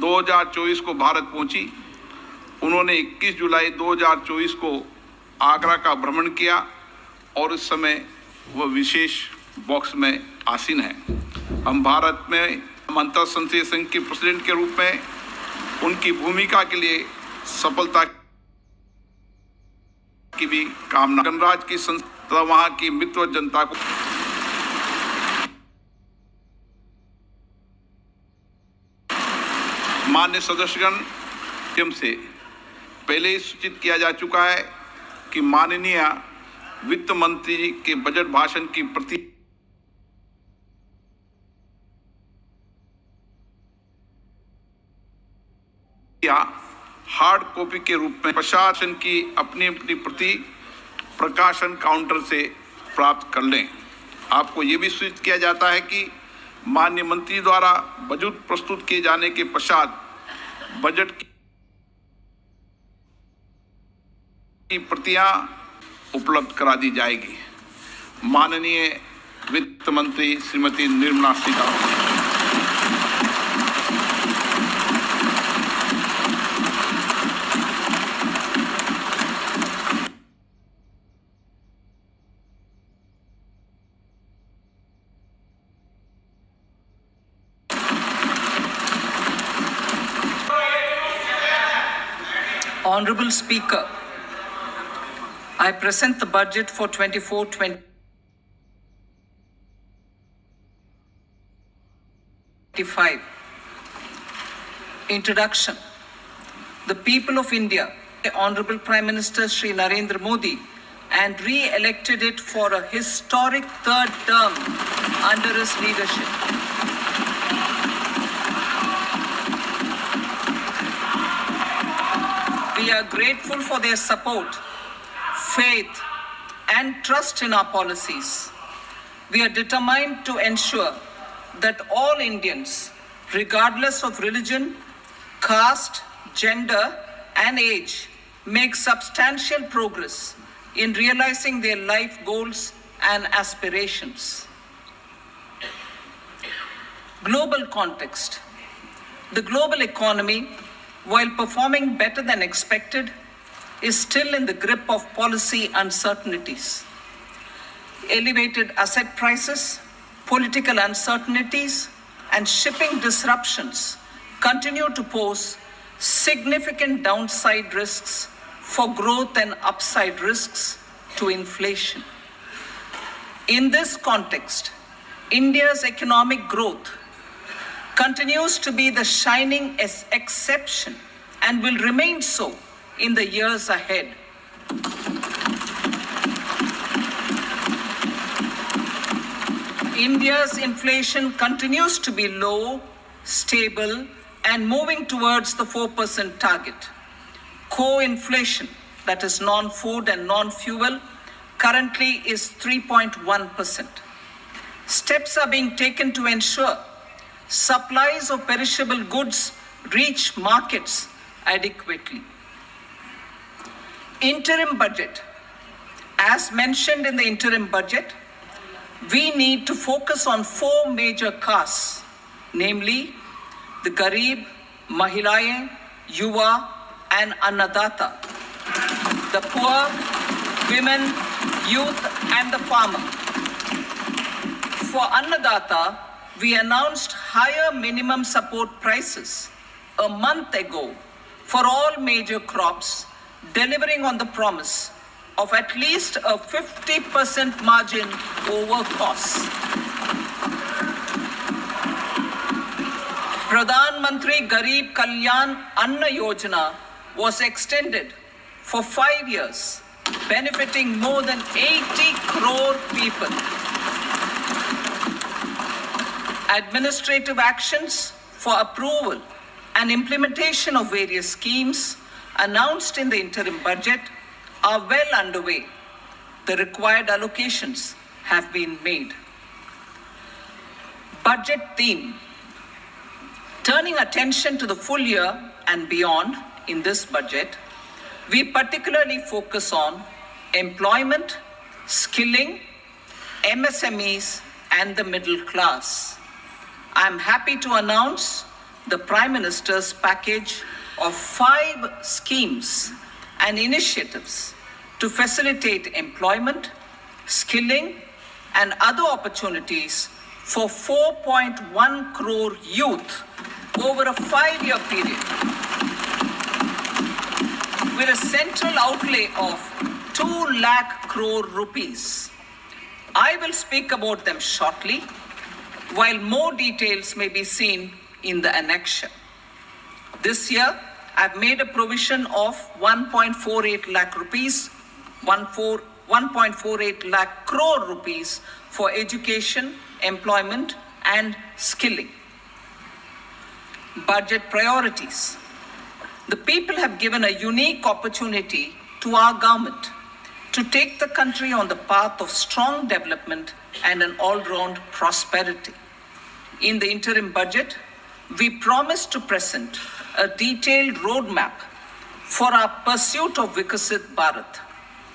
2024 को भारत पहुंची। उन्होंने 21 जुलाई 2024 को आगरा का भ्रमण किया और इस समय वह विशेष बॉक्स में आसीन है। हम भारत में अंतरसंसदीय संघ के प्रेसिडेंट के रूप में उनकी भूमिका के लिए सफलता की भी कामना। गणराज्य की संस्था वहां की मित्र जनता को मान्य सदस्यगण से पहले ही सूचित किया जा चुका है कि माननीय वित्त मंत्री जी के बजट भाषण की प्रति हार्ड कॉपी के रूप में प्रशासन की अपनी अपनी प्रति प्रकाशन काउंटर से प्राप्त कर लें। आपको ये भी सूचित किया जाता है कि माननीय मंत्री द्वारा बजट प्रस्तुत किए जाने के पश्चात बजट की प्रतियां उपलब्ध करा दी जाएगी। माननीय वित्त मंत्री Shrimati Nirmala Sitharaman. Honorable Speaker, I present the budget for 24-25. Introduction. The people of India, Honorable Prime Minister Shri Narendra Modi, and re-elected it for a historic third term under his leadership. We are grateful for their support, faith, and trust in our policies. We are determined to ensure that all Indians, regardless of religion, caste, gender, and age, make substantial progress in realizing their life goals and aspirations. Global context. The global economy, while performing better than expected, is still in the grip of policy uncertainties. Elevated asset prices, political uncertainties, and shipping disruptions continue to pose significant downside risks for growth and upside risks to inflation. In this context, India's economic growth continues to be the shining exception and will remain so in the years ahead. India's inflation continues to be low, stable, and moving towards the 4% target. Core inflation, that is non-food and non-fuel, currently is 3.1%. Steps are being taken to ensure supplies of perishable goods reach markets adequately. Interim budget. As mentioned in the interim budget, we need to focus on four major castes, namely the Garib, Mahilaye, Yuva, and Annadata, the poor, women, youth, and the farmer. For Annadata, we announced higher minimum support prices a month ago for all major crops, delivering on the promise of at least a 50% margin over costs. Pradhan Mantri Garib Kalyan Anna Yojana was extended for 5 years, benefiting more than 80 crore people. Administrative actions for approval and implementation of various schemes announced in the interim budget are well underway. The required allocations have been made. Budget theme. Turning attention to the full year and beyond in this budget, we particularly focus on employment, skilling, MSMEs, and the middle class. I am happy to announce the Prime Minister's package of 5 schemes and initiatives to facilitate employment, skilling, and other opportunities for 4.1 crore youth over a 5-year period, with a central outlay of 2 lakh crore rupees. I will speak about them shortly, while more details may be seen in the annexure. This year, I've made a provision of 1.48 lakh rupees, 1.48 lakh crore rupees for education, employment, and skilling. Budget priorities. The people have given a unique opportunity to our government to take the country on the path of strong development and an all-round prosperity. In the interim budget, we promise to present a detailed roadmap for our pursuit of Vikasit Bharat.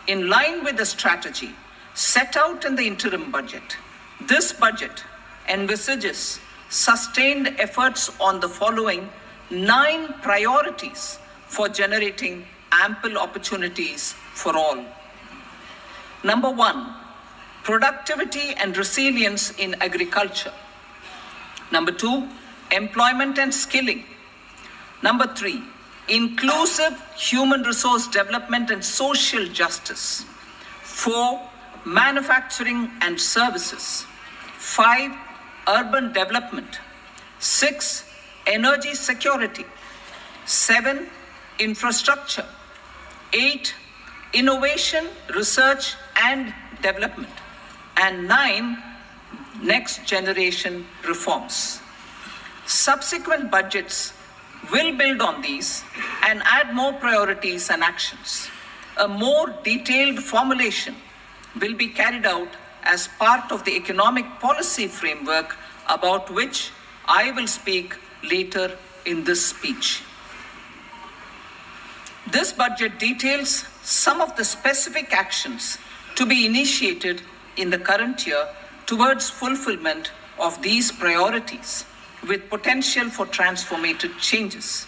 In line with the strategy set out in the interim budget, this budget envisages sustained efforts on the following 9 priorities for generating ample opportunities for all. Number 1, productivity and resilience in agriculture. Number 2, employment and skilling. Number 3, inclusive human resource development and social justice. 4, manufacturing and services. 5, urban development. 6, energy security. 7, infrastructure. 8, innovation, research and development. And 9, next generation reforms. Subsequent budgets will build on these and add more priorities and actions. A more detailed formulation will be carried out as part of the economic policy framework, about which I will speak later in this speech. This budget details some of the specific actions to be initiated in the current year towards fulfillment of these priorities, with potential for transformative changes.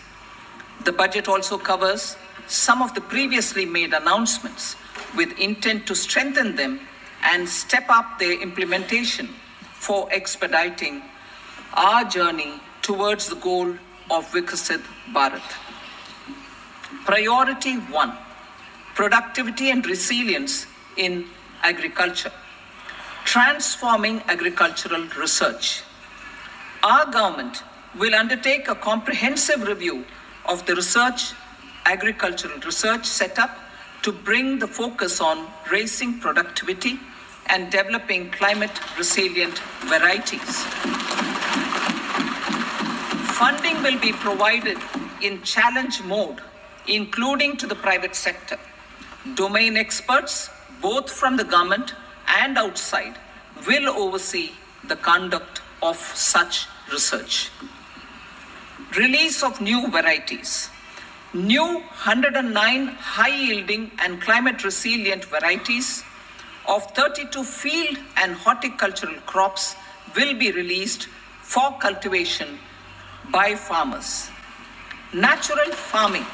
The budget also covers some of the previously made announcements with intent to strengthen them and step up their implementation for expediting our journey towards the goal of Vikasit Bharat. Priority 1, productivity and resilience in agriculture. Transforming agricultural research. Our government will undertake a comprehensive review of the agricultural research setup to bring the focus on raising productivity and developing climate-resilient varieties. Funding will be provided in challenge mode, including to the private sector. Domain experts, both from the government and outside, will oversee the conduct of such research. Release of new varieties. New 109 high-yielding and climate-resilient varieties of 32 field and horticultural crops will be released for cultivation by farmers. Natural farming.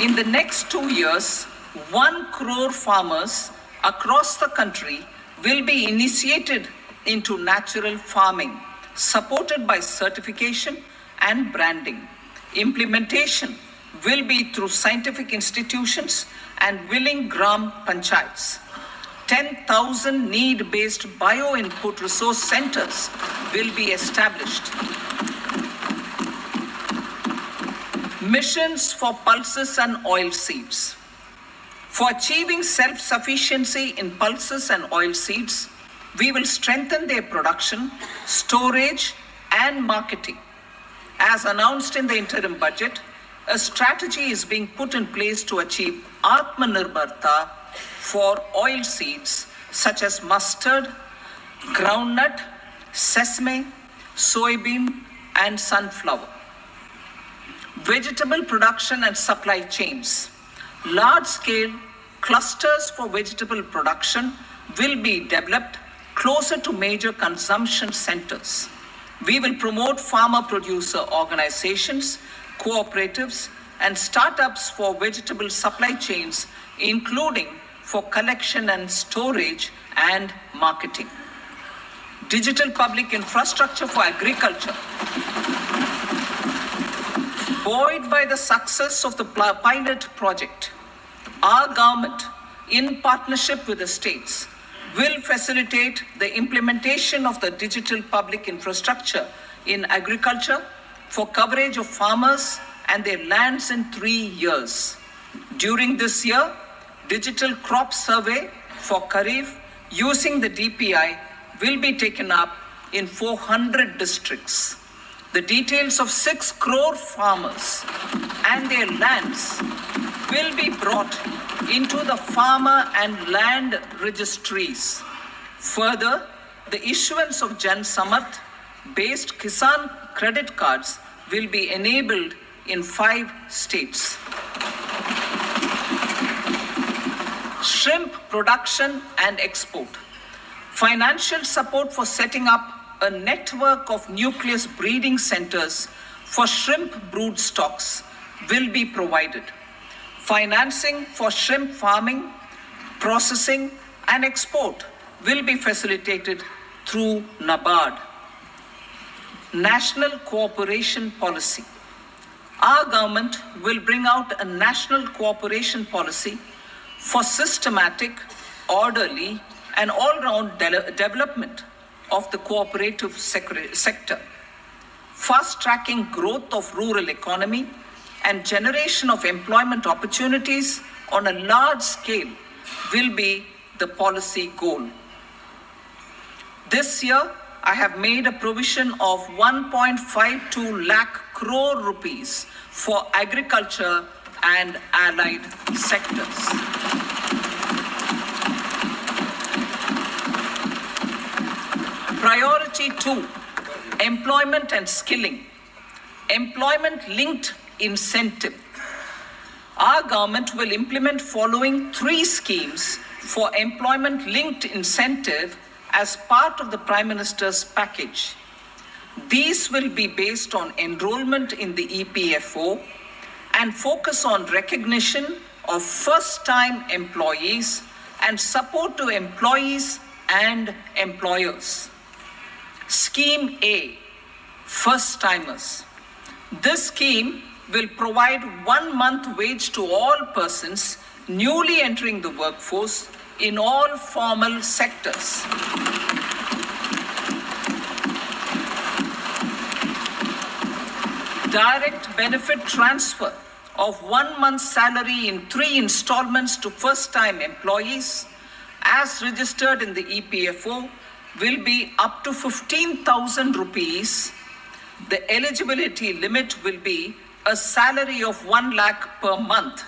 In the next 2 years, 1 crore farmers across the country will be initiated into natural farming, supported by certification and branding. Implementation will be through scientific institutions and willing gram panchayats. 10,000 need-based bio-input resource centers will be established. Missions for pulses and oil seeds. For achieving self-sufficiency in pulses and oil seeds, we will strengthen their production, storage, and marketing. As announced in the interim budget, a strategy is being put in place to achieve Atmanirbharta for oil seeds such as mustard, groundnut, sesame, soybean, and sunflower. Vegetable production and supply chains. Large-scale clusters for vegetable production will be developed closer to major consumption centers. We will promote farmer-producer organizations, cooperatives, and startups for vegetable supply chains, including for collection and storage and marketing. Digital public infrastructure for agriculture. Buoyed by the success of the pilot project, our government, in partnership with the states, will facilitate the implementation of the digital public infrastructure in agriculture for coverage of farmers and their lands in 3 years. During this year, digital crop survey for Kharif using the DPI will be taken up in 400 districts. The details of 6 crore farmers and their lands will be brought into the farmer and land registries. Further, the issuance of Jan Samarth based Kisan credit cards will be enabled in 5 states. Shrimp production and export. Financial support for setting up a network of nucleus breeding centers for shrimp brood stocks will be provided. Financing for shrimp farming, processing, and export will be facilitated through NABARD. National Cooperation Policy. Our government will bring out a national cooperation policy for systematic, orderly, and all-round development of the cooperative sector, fast-tracking growth of rural economy and generation of employment opportunities on a large scale will be the policy goal. This year, I have made a provision of 1.52 lakh crore rupees for agriculture and allied sectors. Priority 2, employment and skilling. Employment-linked incentive. Our government will implement following 3 schemes for employment-linked incentive as part of the Prime Minister's package. These will be based on enrollment in the EPFO and focus on recognition of first-time employees and support to employees and employers. Scheme A, first-timers. This scheme will provide 1 month wage to all persons newly entering the workforce in all formal sectors. Direct benefit transfer of 1 month's salary in 3 installments to first-time employees as registered in the EPFO will be up to 15,000 rupees. The eligibility limit will be a salary of 1 lakh per month.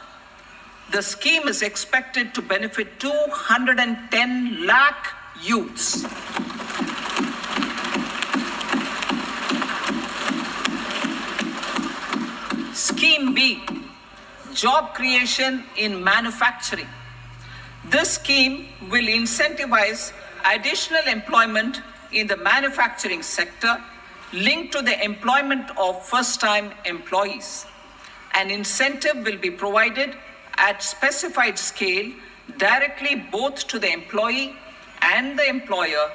The scheme is expected to benefit 210 lakh youths. Scheme B, job creation in manufacturing. This scheme will incentivize additional employment in the manufacturing sector linked to the employment of first-time employees. An incentive will be provided at specified scale directly both to the employee and the employer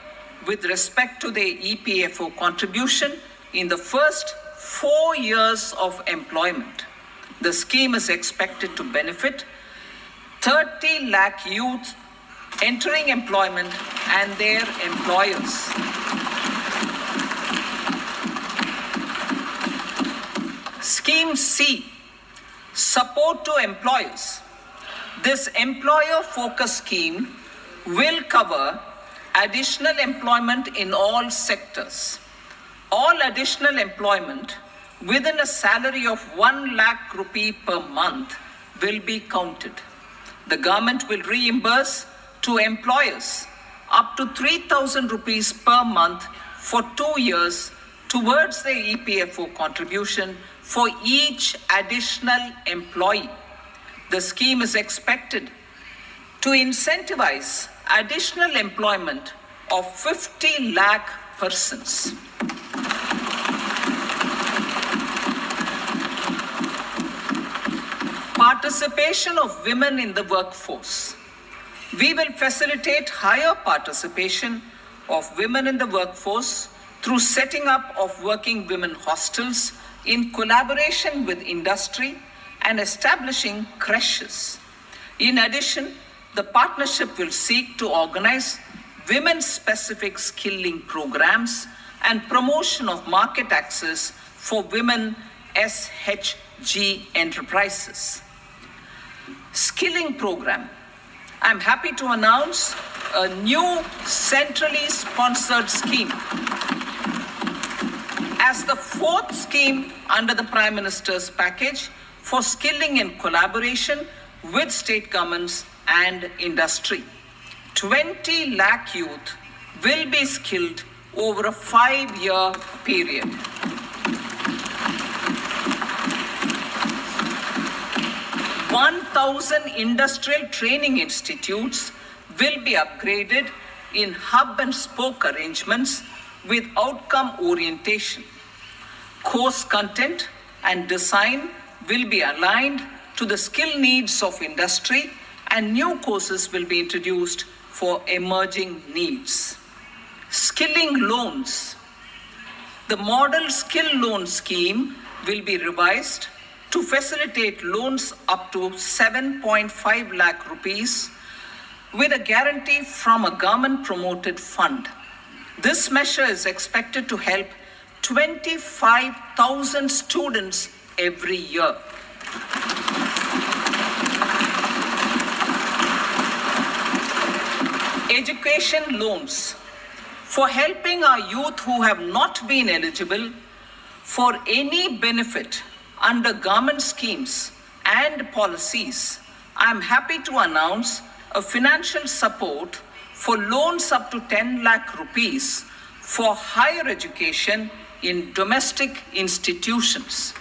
with respect to their EPFO contribution in the first 4 years of employment. The scheme is expected to benefit 30 lakh youth entering employment and their employers. Scheme C, support to employers. This employer-focused scheme will cover additional employment in all sectors. All additional employment within a salary of 1 lakh rupee per month will be counted. The government will reimburse to employers up to 3,000 rupees per month for 2 years towards their EPFO contribution for each additional employee. The scheme is expected to incentivize additional employment of 50 lakh persons. Participation of women in the workforce. We will facilitate higher participation of women in the workforce through setting up of working women hostels in collaboration with industry and establishing creches. In addition, the partnership will seek to organize women-specific skilling programs and promotion of market access for women SHG enterprises. Skilling program. I'm happy to announce a new centrally sponsored scheme as the fourth scheme under the Prime Minister's package for skilling in collaboration with state governments and industry. 20 lakh youth will be skilled over a 5-year period. "1,000 industrial training institutes will be upgraded in hub and spoke arrangements with outcome orientation. Course content and design will be aligned to the skill needs of industry, and new courses will be introduced for emerging needs. Skilling loans. The model skill loan scheme will be revised to facilitate loans up to 7.5 lakh rupees with a guarantee from a government promoted fund. This measure is expected to help 25,000 students every year. Education loans. For helping our youth who have not been eligible for any benefit under government schemes and policies, I am happy to announce a financial support for loans up to 10 lakh rupees for higher education in domestic institutions.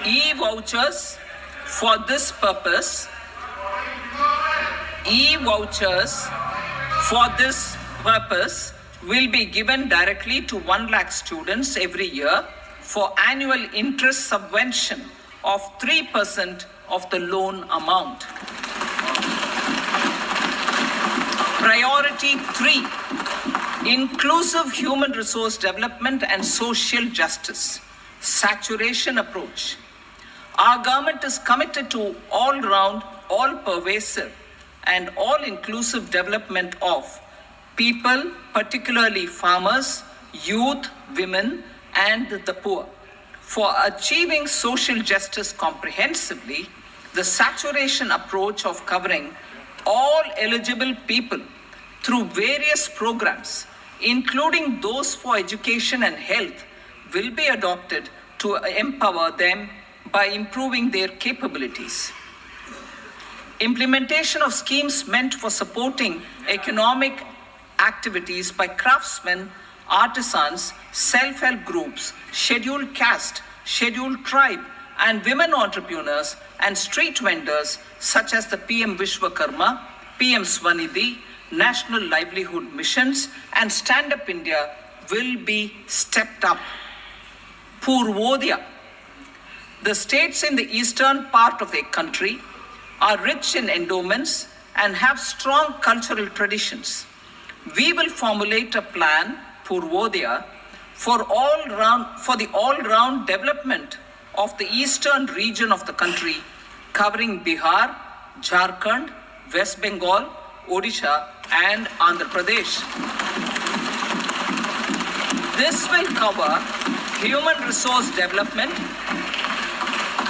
E-vouchers for this purpose. E-vouchers for this purpose will be given directly to 1 lakh students every year for annual interest subvention of 3% of the loan amount. Priority 3, inclusive human resource development and social justice. Saturation approach. Our government is committed to all-round, all-pervasive and all-inclusive development of people, particularly farmers, youth, women, and the poor. For achieving social justice comprehensively, the saturation approach of covering all eligible people through various programs, including those for education and health, will be adopted to empower them by improving their capabilities. Implementation of schemes meant for supporting economic activities by craftsmen, artisans, self-help groups, scheduled caste, scheduled tribe, and women entrepreneurs and street vendors such as the PM Vishwakarma, PM Swanidhi, National Livelihood Missions, and Stand Up India will be stepped up. Purvodaya. The states in the eastern part of the country are rich in endowments and have strong cultural traditions. We will formulate a plan, Purvodaya, for the all-round development of the eastern region of the country, covering Bihar, Jharkhand, West Bengal, Odisha, and Andhra Pradesh. This will cover human resource development,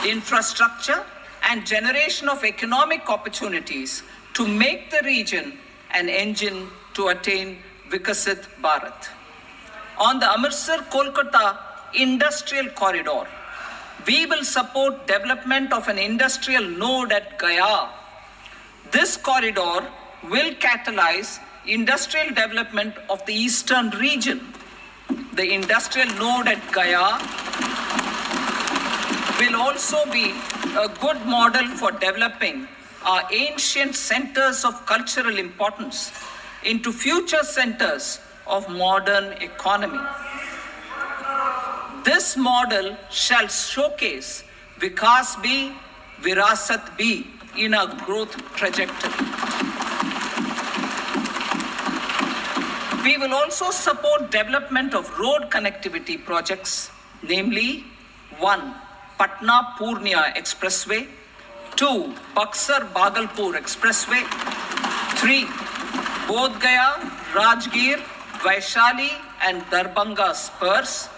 infrastructure, and generation of economic opportunities to make the region an engine to attain Vikasit Bharat. On the Amritsar-Kolkata Industrial Corridor, we will support development of an industrial node at Gaya. This corridor will catalyze industrial development of the eastern region. The industrial node at Gaya will also be a good model for developing our ancient centers of cultural importance into future centers of modern economy. This model shall showcase Vikas B, Virasat B in our growth trajectory. We will also support development of road connectivity projects, namely 1. Patna-Purnia Expressway, 2. Buxar-Bhagalpur Expressway, 3. Bodh Gaya, Rajgir, Vaishali and Darbhanga spurs,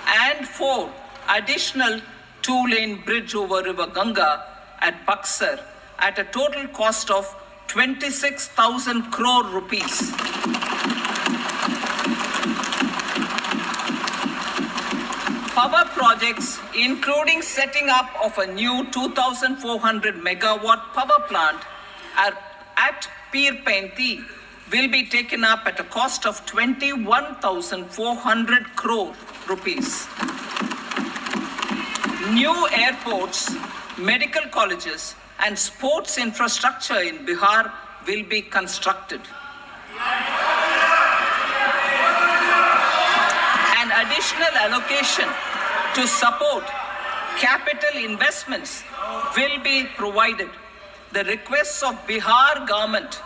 and 4. Additional 2-lane bridge over River Ganga at Buxar at a total cost of 26,000 crore rupees. Power projects, including setting up of a new 2,400 megawatt power plant at Pir Painti, will be taken up at a cost of 21,400 crore rupees. New airports, medical colleges, and sports infrastructure in Bihar will be constructed. An additional allocation to support capital investments will be provided. The requests of Bihar government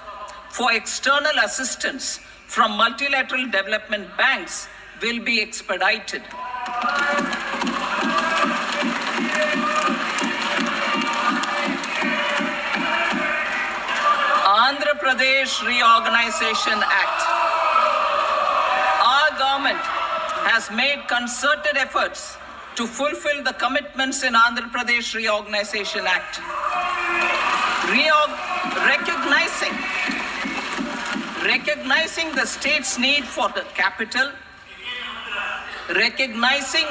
for external assistance from multilateral development banks will be expedited. Andhra Pradesh Reorganization Act. Our government has made concerted efforts to fulfill the commitments in Andhra Pradesh Reorganization Act. Recognizing the state's need for the capital, recognizing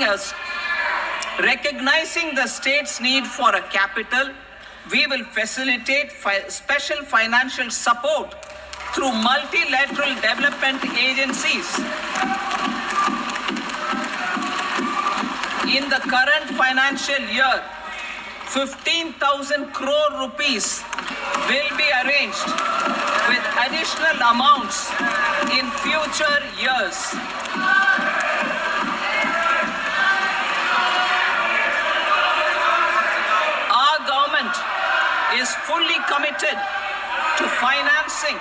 the state's need for a capital, we will facilitate special financial support through multilateral development agencies. In the current financial year, 15,000 crore rupees will be arranged with additional amounts in future years. Our government is fully committed to financing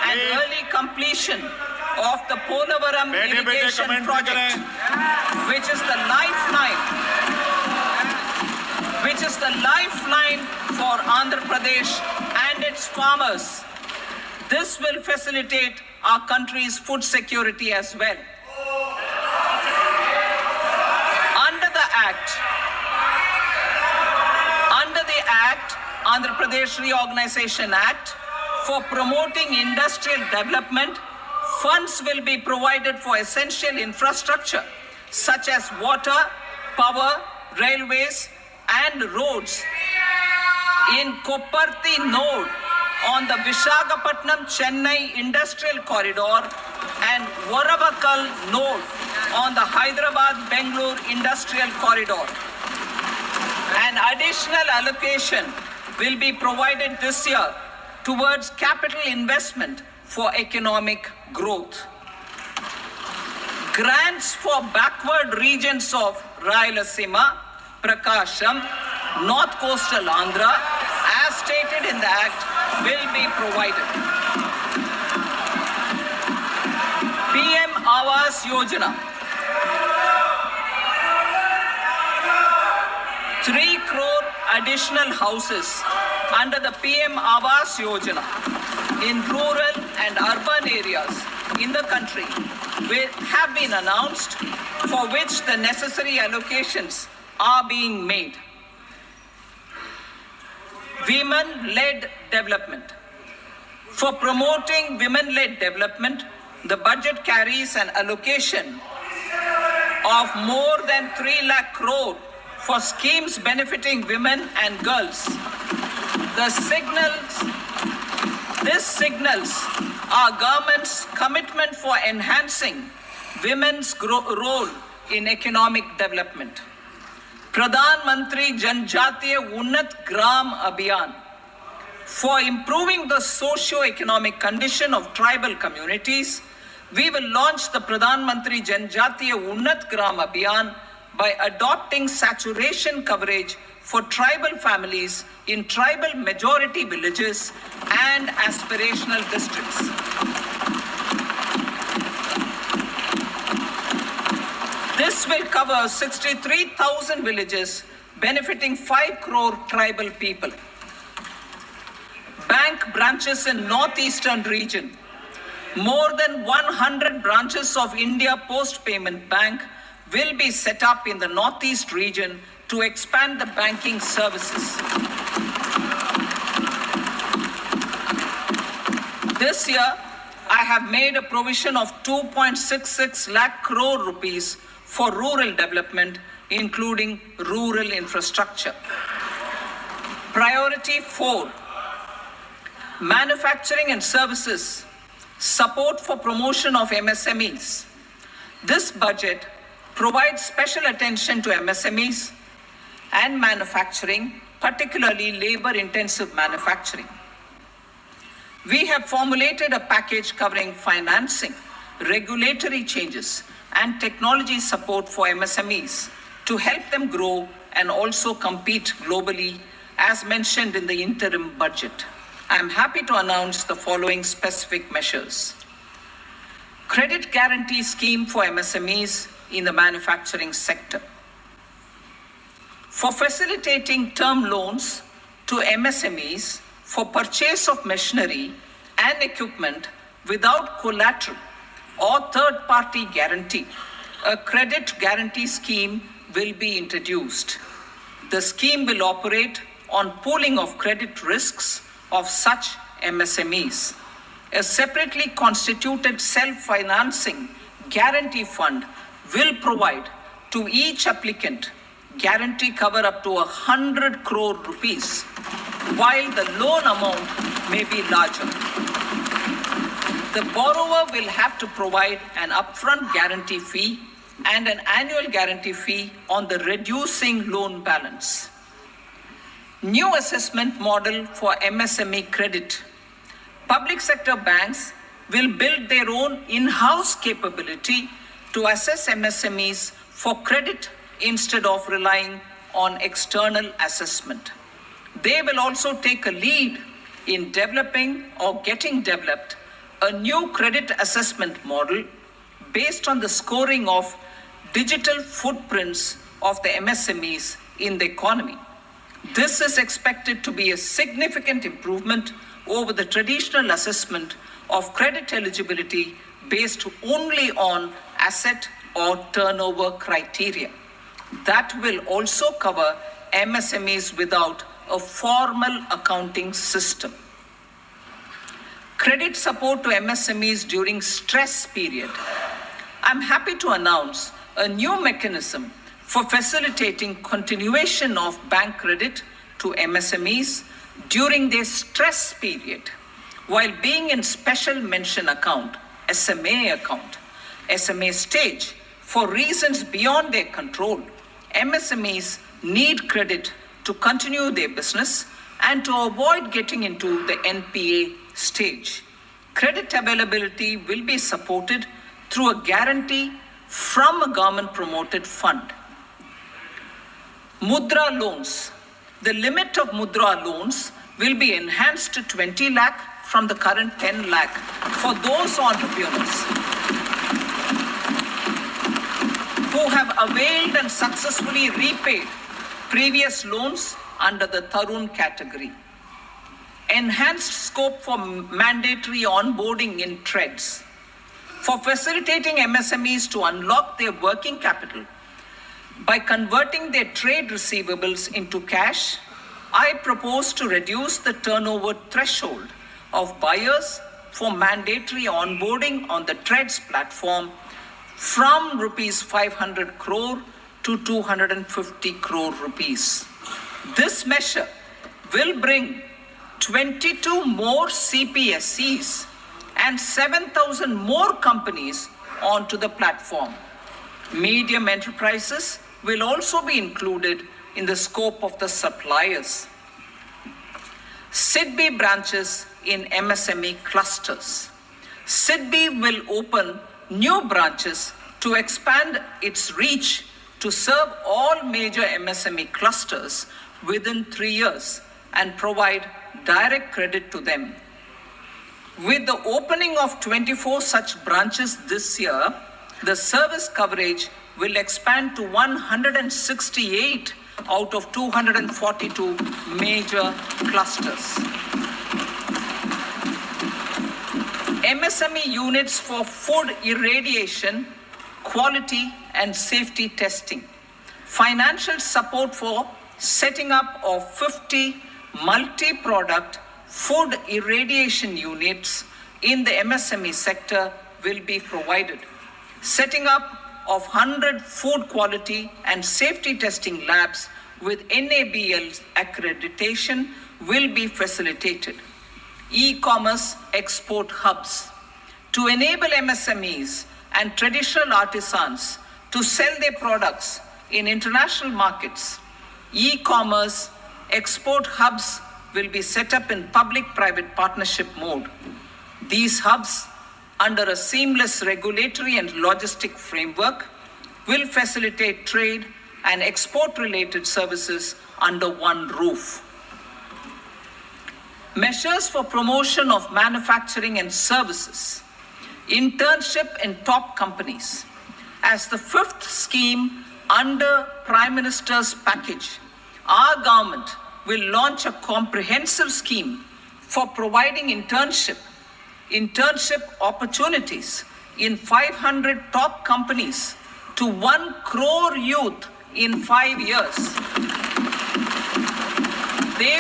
and early completion of the Polavaram irrigation project, which is the lifeline for Andhra Pradesh and its farmers. This will facilitate our country's food security as well. Under the Andhra Pradesh Reorganization Act, for promoting industrial development, funds will be provided for essential infrastructure such as water, power, railways, and roads. In Kopparthi node on the Visakhapatnam-Chennai Industrial Corridor and Varavakal node on the Hyderabad-Bengaluru Industrial Corridor. An additional allocation will be provided this year towards capital investment for economic growth. Grants for backward regions of Rayalaseema, Prakasham, North Coastal Andhra, as stated in the Act, will be provided. PM Awas Yojana. 3 crore additional houses under the PM Awas Yojana in rural and urban areas in the country have been announced, for which the necessary allocations are being made. Women-led development. For promoting women-led development, the budget carries an allocation of more than 3 lakh crore for schemes benefiting women and girls. This signals our government's commitment for enhancing women's role in economic development. Pradhan Mantri Janjatiya Unnat Gram Abhiyan. For improving the socio-economic condition of tribal communities, we will launch the Pradhan Mantri Janjatiya Unnat Gram Abhiyan by adopting saturation coverage for tribal families in tribal majority villages and aspirational districts. This will cover 63,000 villages, benefiting 5 crore tribal people. Bank branches in northeastern region. More than 100 branches of India Post Payment Bank will be set up in the northeast region to expand the banking services. This year, I have made a provision of 2.66 lakh crore rupees for rural development, including rural infrastructure. Priority 4, manufacturing and services, support for promotion of MSMEs. This budget provides special attention to MSMEs and manufacturing, particularly labor-intensive manufacturing. We have formulated a package covering financing, regulatory changes, and technology support for MSMEs to help them grow and also compete globally, as mentioned in the interim budget. I am happy to announce the following specific measures. Credit guarantee scheme for MSMEs in the manufacturing sector. For facilitating term loans to MSMEs for purchase of machinery and equipment without collateral or third-party guarantee, a credit guarantee scheme will be introduced. The scheme will operate on pooling of credit risks of such MSMEs. A separately constituted self-financing guarantee fund will provide to each applicant guarantee cover up to 100 crore rupees, while the loan amount may be larger. The borrower will have to provide an upfront guarantee fee and an annual guarantee fee on the reducing loan balance. New assessment model for MSME credit. Public sector banks will build their own in-house capability to assess MSMEs for credit instead of relying on external assessment. They will also take a lead in developing or getting developed a new credit assessment model based on the scoring of digital footprints of the MSMEs in the economy. This is expected to be a significant improvement over the traditional assessment of credit eligibility based only on asset or turnover criteria. That will also cover MSMEs without a formal accounting system. Credit support to MSMEs during stress period. I'm happy to announce a new mechanism for facilitating continuation of bank credit to MSMEs during their stress period while being in special mention account, SMA stage, for reasons beyond their control. MSMEs need credit to continue their business and to avoid getting into the NPA stage. Credit availability will be supported through a guarantee from a government-promoted fund. Mudra loans. The limit of Mudra loans will be enhanced to 20 lakh from the current 10 lakh for those entrepreneurs who have availed and successfully repaid previous loans under the Tarun category. Enhanced scope for mandatory onboarding in trades. For facilitating MSMEs to unlock their working capital by converting their trade receivables into cash, I propose to reduce the turnover threshold of buyers for mandatory onboarding on the Trades platform from rupees 500 crore to 250 crore rupees. This measure will bring 22 more CPSCs and 7,000 more companies onto the platform. Medium enterprises will also be included in the scope of the suppliers. SIDBI branches in MSME clusters. SIDBI will open new branches to expand its reach to serve all major MSME clusters within 3 years and provide direct credit to them. With the opening of 24 such branches this year, the service coverage will expand to 168 out of 242 major clusters. MSME units for food irradiation, quality and safety testing. Financial support for setting up of 50 multi-product food irradiation units in the MSME sector will be provided. Setting up of 100 food quality and safety testing labs with NABL accreditation will be facilitated. E-commerce export hubs to enable MSMEs and traditional artisans to sell their products in international markets. E-commerce export hubs will be set up in public-private partnership mode. These hubs, under a seamless regulatory and logistic framework, will facilitate trade and export-related services under one roof. Measures for promotion of manufacturing and services. Internship in top companies. As the fifth scheme under Prime Minister's package, our government will launch a comprehensive scheme for providing internship opportunities in 500 top companies to 1 crore youth in 5 years. They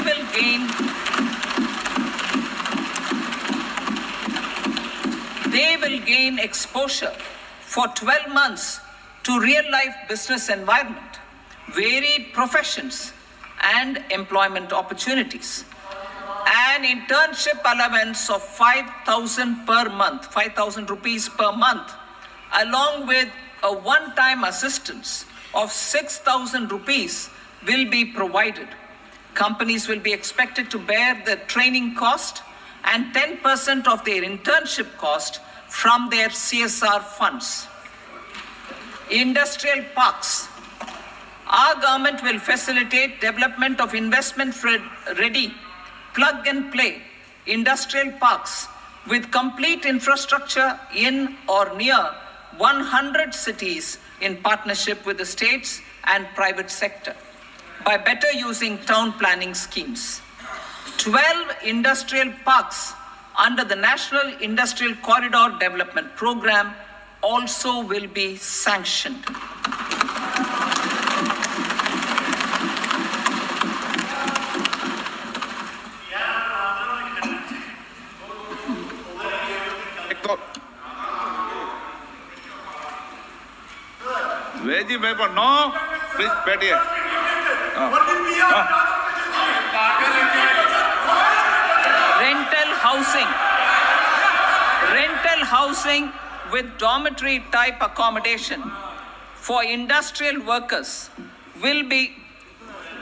will gain exposure for 12 months to real-life business environment, varied professions, and employment opportunities. An internship allowance of 5,000 per month, 5,000 rupees per month, along with a one-time assistance of 6,000 rupees will be provided. Companies will be expected to bear the training cost and 10% of their internship cost from their CSR funds. Industrial parks. Our government will facilitate development of investment-ready, plug-and-play industrial parks with complete infrastructure in or near 100 cities in partnership with the states and private sector by better using town planning schemes. 12 industrial parks under the National Industrial Corridor Development Program also will be sanctioned. Veggie paper, no. Please, बैठिए. Rental housing with dormitory type accommodation for industrial workers will be,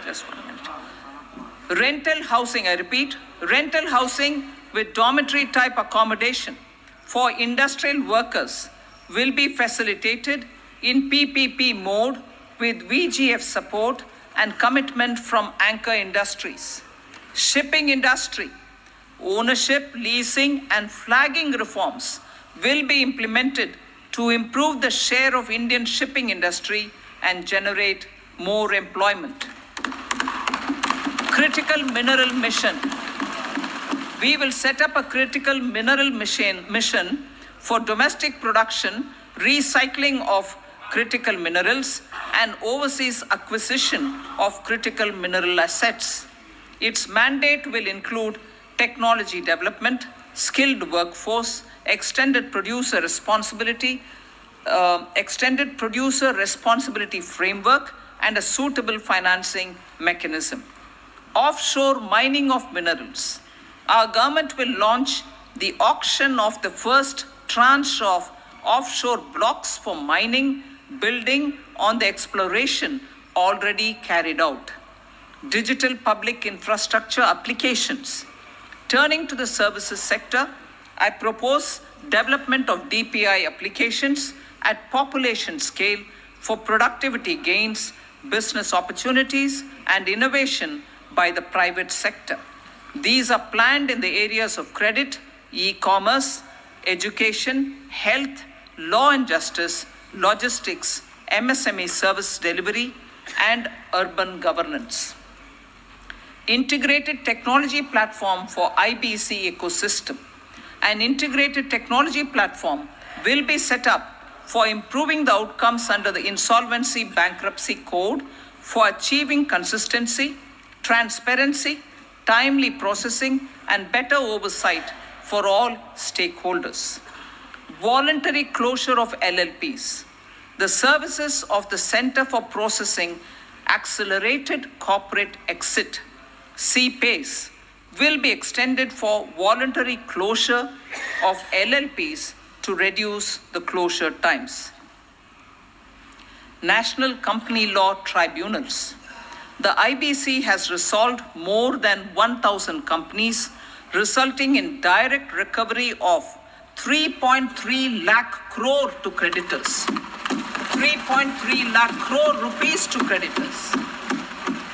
just 1 minute. Rental housing, I repeat, rental housing with dormitory type accommodation for industrial workers will be facilitated in PPP mode with VGF support and commitment from anchor industries. Shipping industry, ownership, leasing and flagging reforms will be implemented to improve the share of Indian shipping industry and generate more employment. Critical mineral mission. We will set up a critical mineral mission for domestic production, recycling of critical minerals and overseas acquisition of critical mineral assets. Its mandate will include technology development, skilled workforce, extended producer responsibility framework, and a suitable financing mechanism. Offshore mining of minerals. Our government will launch the auction of the first tranche of offshore blocks for mining, building on the exploration already carried out. digital public infrastructure applications. Turning to the services sector, I propose development of DPI applications at population scale for productivity gains, business opportunities, and innovation by the private sector. These are planned in the areas of credit, e-commerce, education, health, law and justice, logistics, MSME service delivery, and urban governance. Integrated technology platform for IBC ecosystem. An integrated technology platform will be set up for improving the outcomes under the Insolvency Bankruptcy Code for achieving consistency, transparency, timely processing, and better oversight for all stakeholders. Voluntary closure of LLPs. The services of the Center for Processing Accelerated Corporate Exit, CPACE, will be extended for voluntary closure of LLPs to reduce the closure times. National Company Law Tribunals. The IBC has resolved more than 1,000 companies, resulting in direct recovery of 3.3 lakh crore to creditors. 3.3 lakh crore rupees to creditors.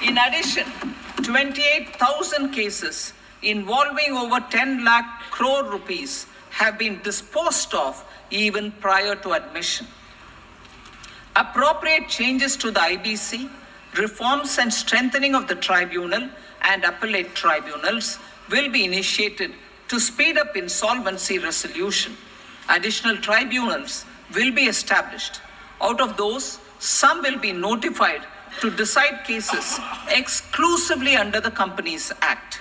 In addition, 28,000 cases involving over 10 lakh crore rupees have been disposed of even prior to admission. Appropriate changes to the IBC, reforms and strengthening of the tribunal and appellate tribunals will be initiated to speed up insolvency resolution. Additional tribunals will be established. Out of those, some will be notified to decide cases exclusively under the Companies Act.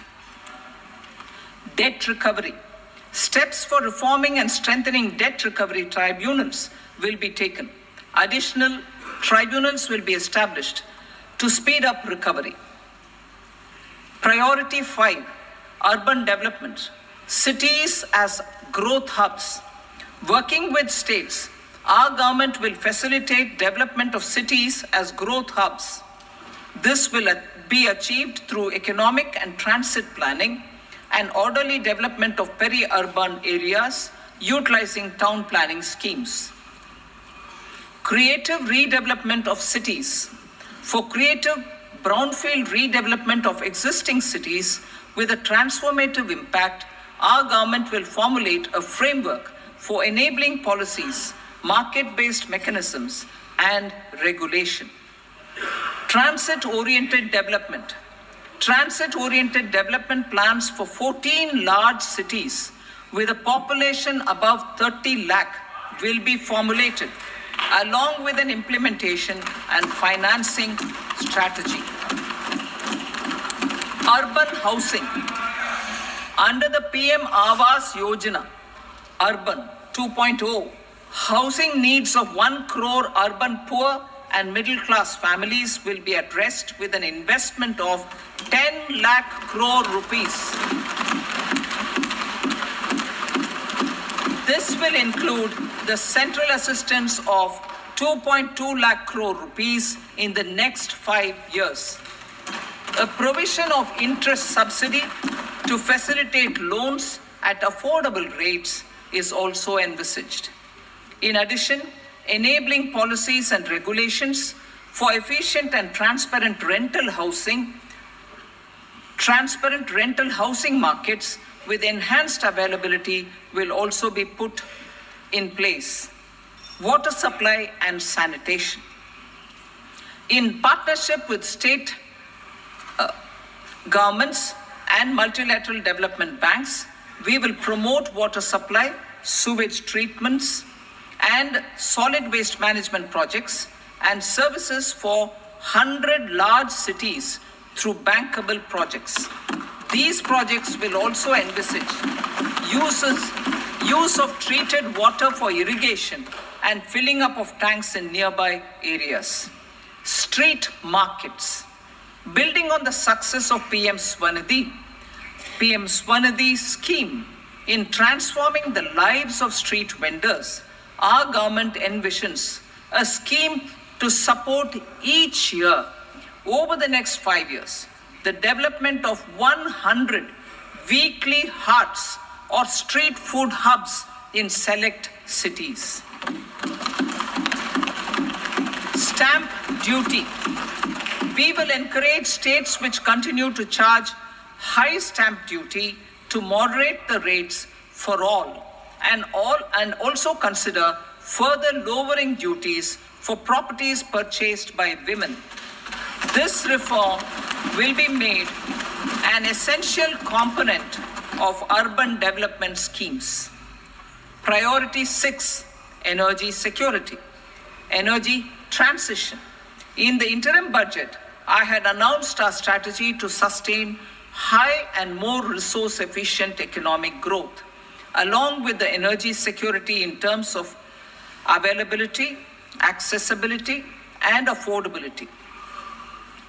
Debt recovery. Steps for reforming and strengthening debt recovery tribunals will be taken. Additional tribunals will be established to speed up recovery. Priority 5, urban development. Cities as growth hubs. Working with states, our government will facilitate development of cities as growth hubs. This will be achieved through economic and transit planning and orderly development of peri-urban areas utilizing town planning schemes. Creative redevelopment of cities. For creative brownfield redevelopment of existing cities with a transformative impact, our government will formulate a framework for enabling policies, market-based mechanisms, and regulation. Transit-oriented development. Transit-oriented development plans for 14 large cities with a population above 30 lakh will be formulated, along with an implementation and financing strategy. Urban housing. Under the PM Awas Yojana, Urban 2.0, housing needs of 1 crore urban poor and middle-class families will be addressed with an investment of 10 lakh crore rupees. This will include the central assistance of 2.2 lakh crore rupees in the next 5 years. A provision of interest subsidy to facilitate loans at affordable rates is also envisaged. In addition, enabling policies and regulations for efficient and transparent rental housing markets with enhanced availability will also be put in place. Water supply and sanitation. In partnership with state governments and multilateral development banks, we will promote water supply, sewage treatments, and solid waste management projects and services for 100 large cities through bankable projects. These projects will also envisage use of treated water for irrigation and filling up of tanks in nearby areas. Street markets. Building on the success of PM Swanidhi scheme in transforming the lives of street vendors, our government envisions a scheme to support each year over the next 5 years the development of 100 weekly hearts or street food hubs in select cities. Stamp duty. We will encourage states which continue to charge high stamp duty to moderate the rates for all and also consider further lowering duties for properties purchased by women. This reform will be made an essential component of urban development schemes. Priority 6, energy security, energy transition. In the interim budget, I had announced our strategy to sustain high and more resource-efficient economic growth, along with the energy security in terms of availability, accessibility, and affordability.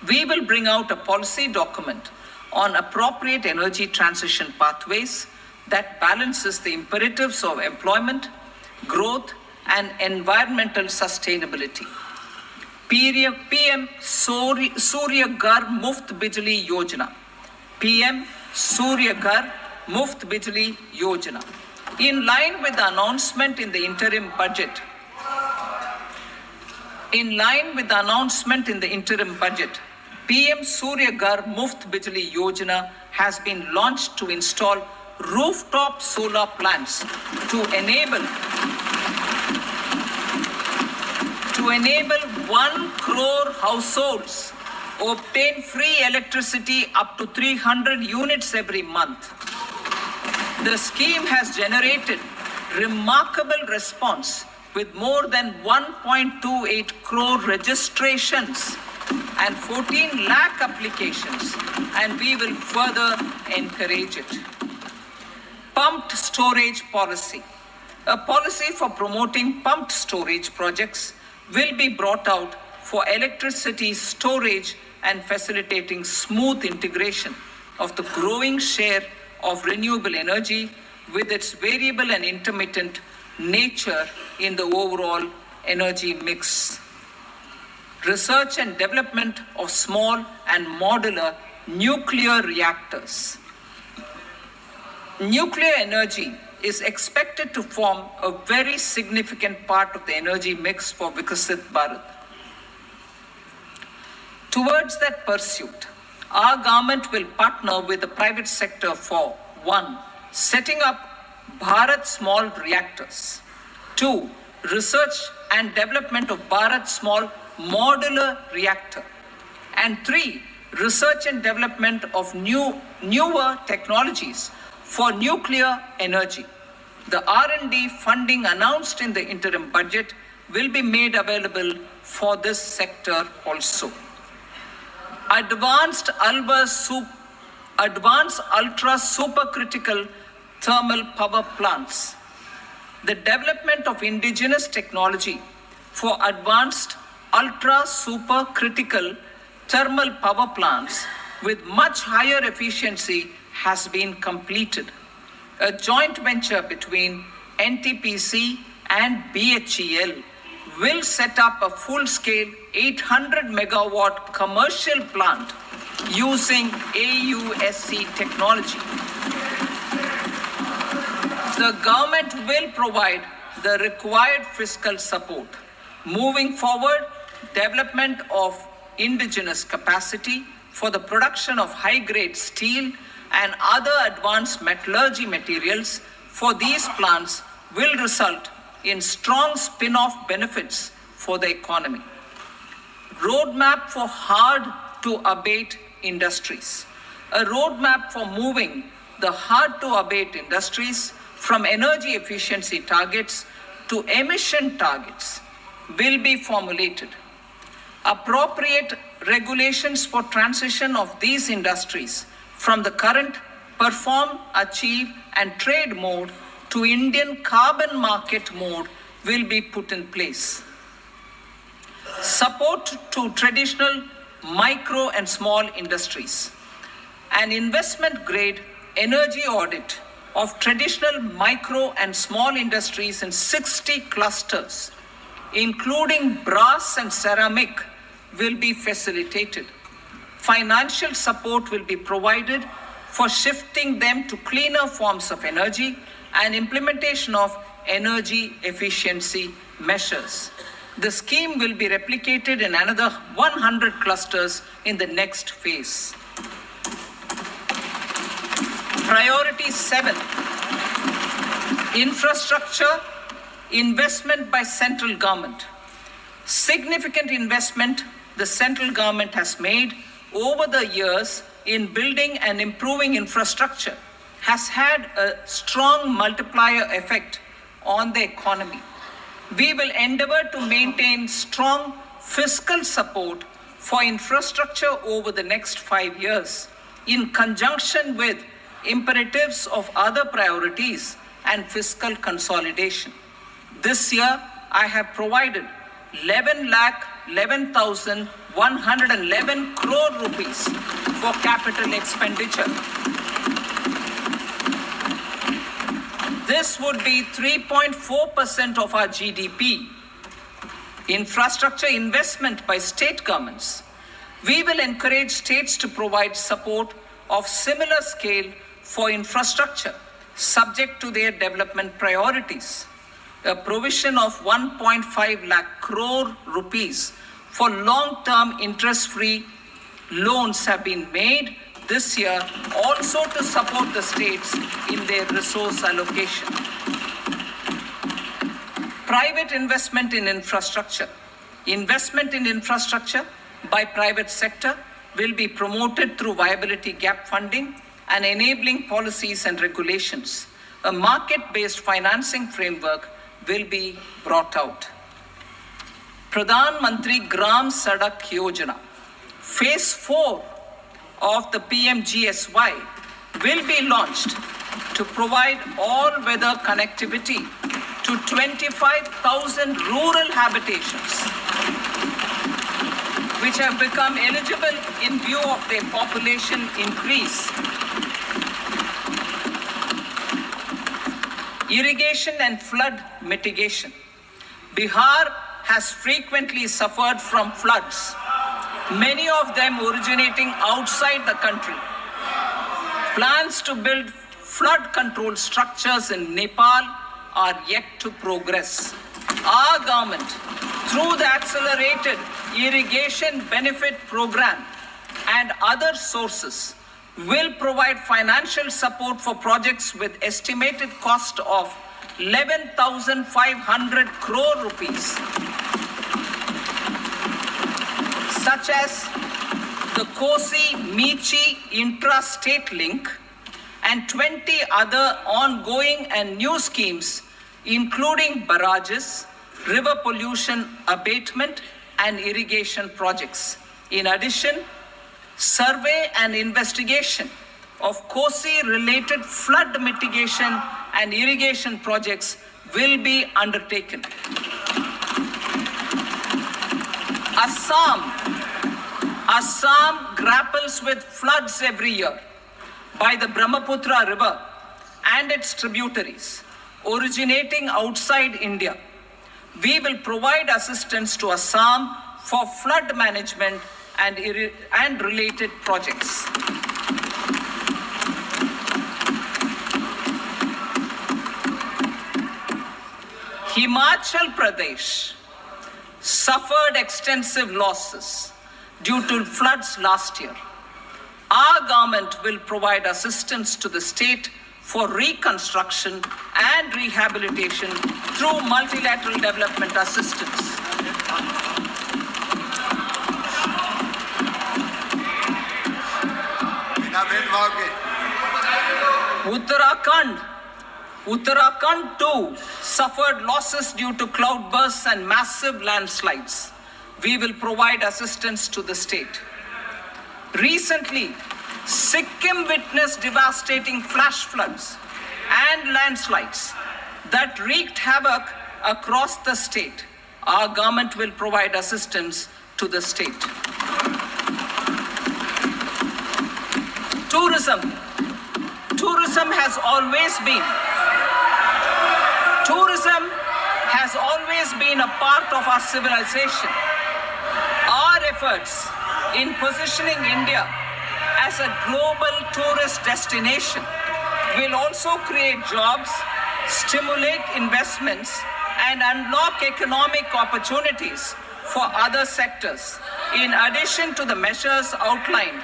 We will bring out a policy document on appropriate energy transition pathways that balances the imperatives of employment, growth, and environmental sustainability. PM Surya Ghar Muft Bijli Yojana. PM Surya Ghar Muft Bijli Yojana. In line with the announcement in the interim budget, PM Surya Ghar Muft Bijli Yojana has been launched to install rooftop solar plants to enable 1 crore households obtain free electricity up to 300 units every month. The scheme has generated remarkable response with more than 1.28 crore registrations and 14 lakh applications, and we will further encourage it. Pumped storage policy. A policy for promoting pumped storage projects will be brought out for electricity storage and facilitating smooth integration of the growing share of renewable energy with its variable and intermittent nature in the overall energy mix. Research and development of small and modular nuclear reactors. Nuclear energy is expected to form a very significant part of the energy mix for Vikasit Bharat. Towards that pursuit, our government will partner with the private sector for 1. Setting up Bharat Small Reactors. 2. Research and development of Bharat Small Modular Reactor. And 3. Research and development of newer technologies for nuclear energy. The R&D funding announced in the interim budget will be made available for this sector also. Advanced ultra supercritical thermal power plants. The development of indigenous technology for advanced ultra supercritical thermal power plants with much higher efficiency has been completed. A joint venture between NTPC and BHEL will set up a full-scale 800 megawatt commercial plant using AUSC technology. The government will provide the required fiscal support. Moving forward, development of indigenous capacity for the production of high-grade steel and other advanced metallurgy materials for these plants will result in strong spin-off benefits for the economy. Roadmap for hard-to-abate industries. A roadmap for moving the hard-to-abate industries from energy efficiency targets to emission targets will be formulated. Appropriate regulations for transition of these industries from the current perform, achieve, and trade mode to Indian carbon market mode will be put in place. Support to traditional micro and small industries. An investment grade energy audit of traditional micro and small industries in 60 clusters, including brass and ceramic, will be facilitated. Financial support will be provided for shifting them to cleaner forms of energy and implementation of energy efficiency measures. The scheme will be replicated in another 100 clusters in the next phase. Priority 7, infrastructure investment by central government. Significant investment the central government has made over the years in building and improving infrastructure has had a strong multiplier effect on the economy. We will endeavor to maintain strong fiscal support for infrastructure over the next 5 years in conjunction with imperatives of other priorities and fiscal consolidation. This year, I have provided 11,11,111 crore rupees for capital expenditure. This would be 3.4% of our GDP. Infrastructure investment by state governments. We will encourage states to provide support of similar scale for infrastructure, subject to their development priorities. A provision of 1.5 lakh crore rupees for long-term interest-free loans have been made this year also to support the states in their resource allocation. Private investment in infrastructure. Investment in infrastructure by private sector will be promoted through viability gap funding and enabling policies and regulations. A market-based financing framework will be brought out. Pradhan Mantri Gram Sadak Yojana, Phase 4 of the PMGSY will be launched to provide all-weather connectivity to 25,000 rural habitations, which have become eligible in view of their population increase. Irrigation and flood mitigation. Bihar has frequently suffered from floods, many of them originating outside the country. Plans to build flood control structures in Nepal are yet to progress. Our government, through the accelerated irrigation benefit program and other sources, will provide financial support for projects with estimated cost of 11,500 crore rupees, such as the Kosi-Michi intra-state link and 20 other ongoing and new schemes, including barrages, river pollution abatement, and irrigation projects. In addition, survey and investigation of Kosi-related flood mitigation and irrigation projects will be undertaken. Assam grapples with floods every year by the Brahmaputra River and its tributaries originating outside India. We will provide assistance to Assam for flood management and related projects. Himachal Pradesh suffered extensive losses due to floods last year. Our government will provide assistance to the state for reconstruction and rehabilitation through multilateral development assistance. Uttarakhand too suffered losses due to cloudbursts and massive landslides. We will provide assistance to the state. Recently, Sikkim witnessed devastating flash floods and landslides that wreaked havoc across the state. Our government will provide assistance to the state. Tourism has always been a part of our civilization. Our efforts in positioning India as a global tourist destination will also create jobs, stimulate investments, and unlock economic opportunities for other sectors. In addition to the measures outlined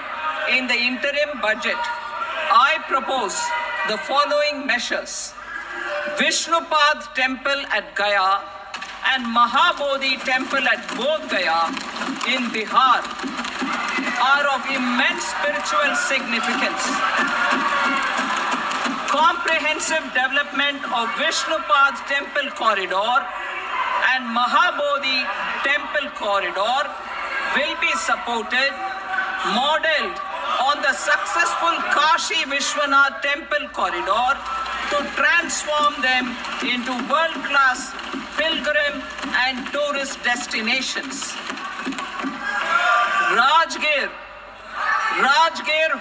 in the interim budget, I propose the following measures. Vishnupad Temple at Gaya and Mahabodhi Temple at Bodh Gaya in Bihar are of immense spiritual significance. Comprehensive development of Vishnupad Temple Corridor and Mahabodhi Temple Corridor will be supported, modeled on the successful Kashi Vishwanath Temple Corridor to transform them into world-class pilgrim and tourist destinations. Rajgir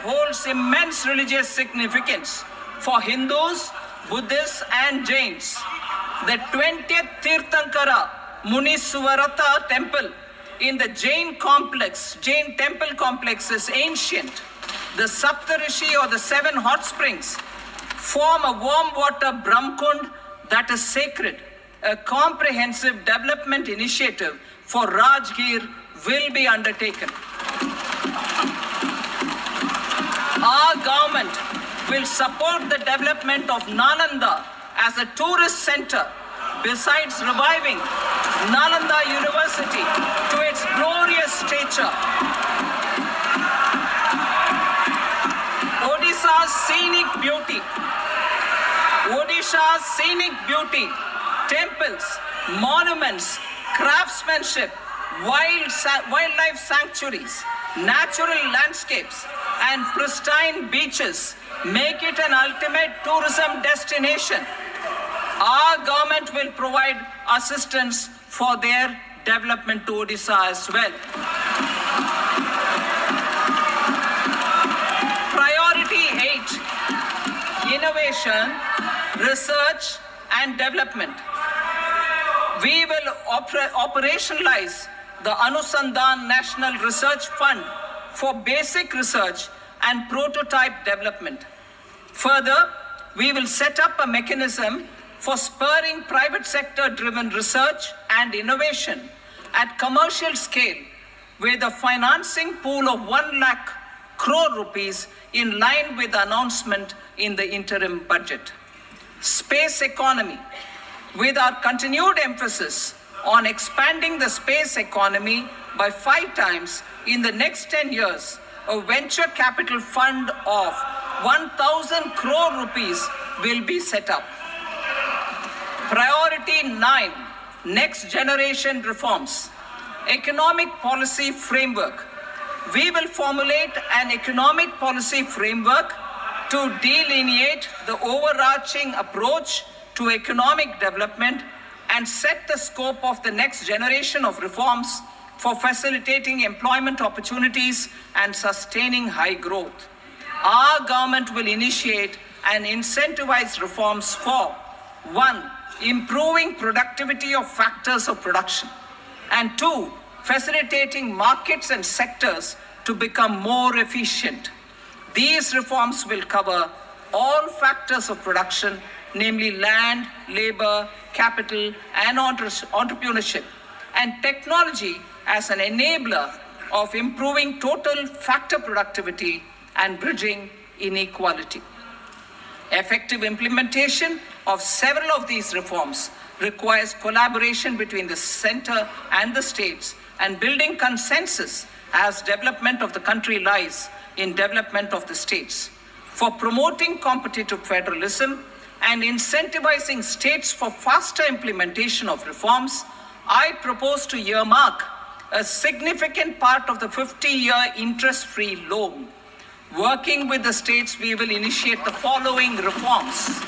holds immense religious significance for Hindus, Buddhists and Jains. The 20th Tirthankara Muniswarata temple in the Jain temple complex is ancient. The Saptarishi or the 7 hot springs form a warm water Brahmkund that is sacred. A comprehensive development initiative for Rajgir will be undertaken. Our government will support the development of Nalanda as a tourist center, besides reviving Nalanda University to its glorious stature. Odisha's scenic beauty, temples, monuments, craftsmanship, wildlife sanctuaries, natural landscapes, and pristine beaches make it an ultimate tourism destination. Our government will provide assistance for their development to Odisha as well. Priority 8, innovation, research and development. We will operationalize the Anusandhan National Research Fund for basic research and prototype development. Further, we will set up a mechanism for spurring private sector driven research and innovation at commercial scale with a financing pool of 1 lakh crore rupees in line with the announcement in the interim budget. Space economy. With our continued emphasis on expanding the space economy by 5 times in the next 10 years, a venture capital fund of 1,000 crore rupees will be set up. Priority 9, next generation reforms. Economic policy framework. We will formulate an economic policy framework to delineate the overarching approach to economic development and set the scope of the next generation of reforms for facilitating employment opportunities and sustaining high growth. Our government will initiate and incentivize reforms for 1. Improving productivity of factors of production, and 2. Facilitating markets and sectors to become more efficient. These reforms will cover all factors of production, namely land, labor, capital, and entrepreneurship, and technology as an enabler of improving total factor productivity and bridging inequality. Effective implementation of several of these reforms requires collaboration between the center and the states and building consensus as development of the country lies in development of the states. For promoting competitive federalism and incentivizing states for faster implementation of reforms, I propose to earmark a significant part of the 50-year interest-free loan. Working with the states, we will initiate the following reforms.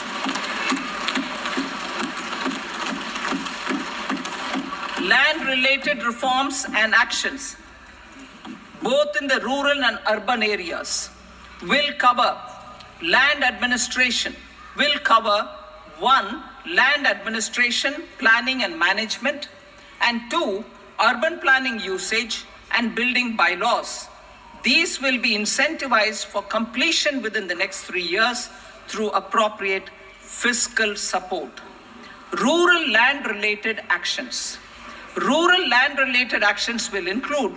Land-related reforms and actions, both in the rural and urban areas, will cover land administration, will cover 1. Land administration, planning and management, and 2. Urban planning usage, and building bylaws. These will be incentivized for completion within the next 3 years through appropriate fiscal support. Rural land-related actions. Rural land-related actions will include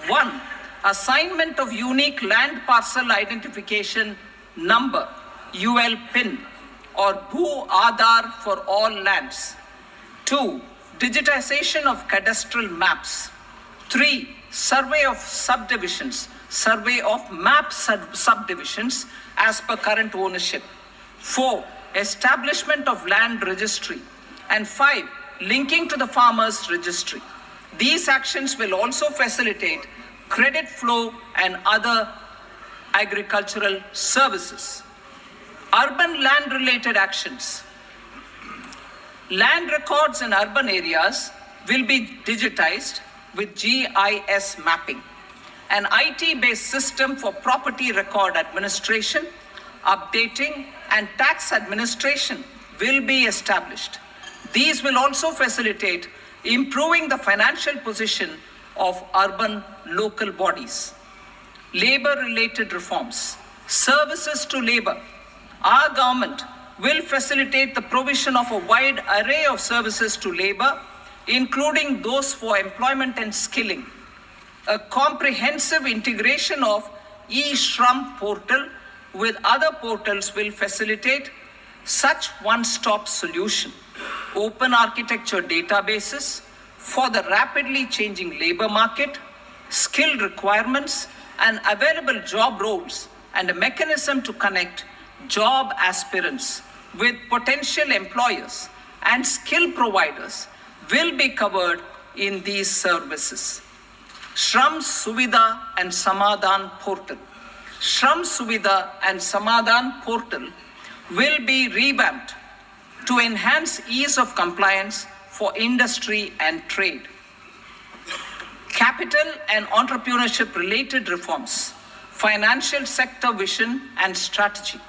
1. Assignment of unique land parcel identification number, UL PIN, or Bhu Aadhaar for all lands. 2. Digitization of cadastral maps. 3. Survey of subdivisions, survey of map subdivisions as per current ownership. 4. Establishment of land registry. And 5. Linking to the farmers registry. These actions will also facilitate credit flow and other agricultural services. Urban land-related actions. Land records in urban areas will be digitized with GIS mapping. An IT-based system for property record administration, updating, and tax administration will be established. These will also facilitate improving the financial position of urban local bodies. Labor-related reforms. Services to labor. Our government will facilitate the provision of a wide array of services to labor, including those for employment and skilling. A comprehensive integration of e-Shram portal with other portals will facilitate such one-stop solution. Open architecture databases for the rapidly changing labor market, skill requirements, and available job roles, and a mechanism to connect job aspirants with potential employers and skill providers will be covered in these services. Shram Suvidha and Samadhan portal. Shram Suvidha and Samadhan portal will be revamped to enhance ease of compliance for industry and trade. Capital and entrepreneurship related reforms, financial sector vision and strategy.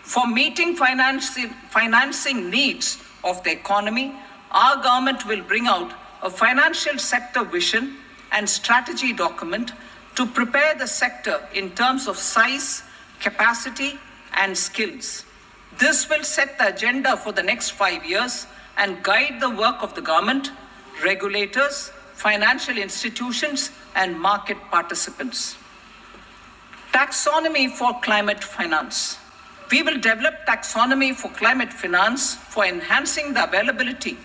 For meeting financing needs of the economy, our government will bring out a financial sector vision and strategy document to prepare the sector in terms of size, capacity, and skills. This will set the agenda for the next 5 years and guide the work of the government, regulators, financial institutions, and market participants. Taxonomy for climate finance. We will develop taxonomy for climate finance for enhancing the availability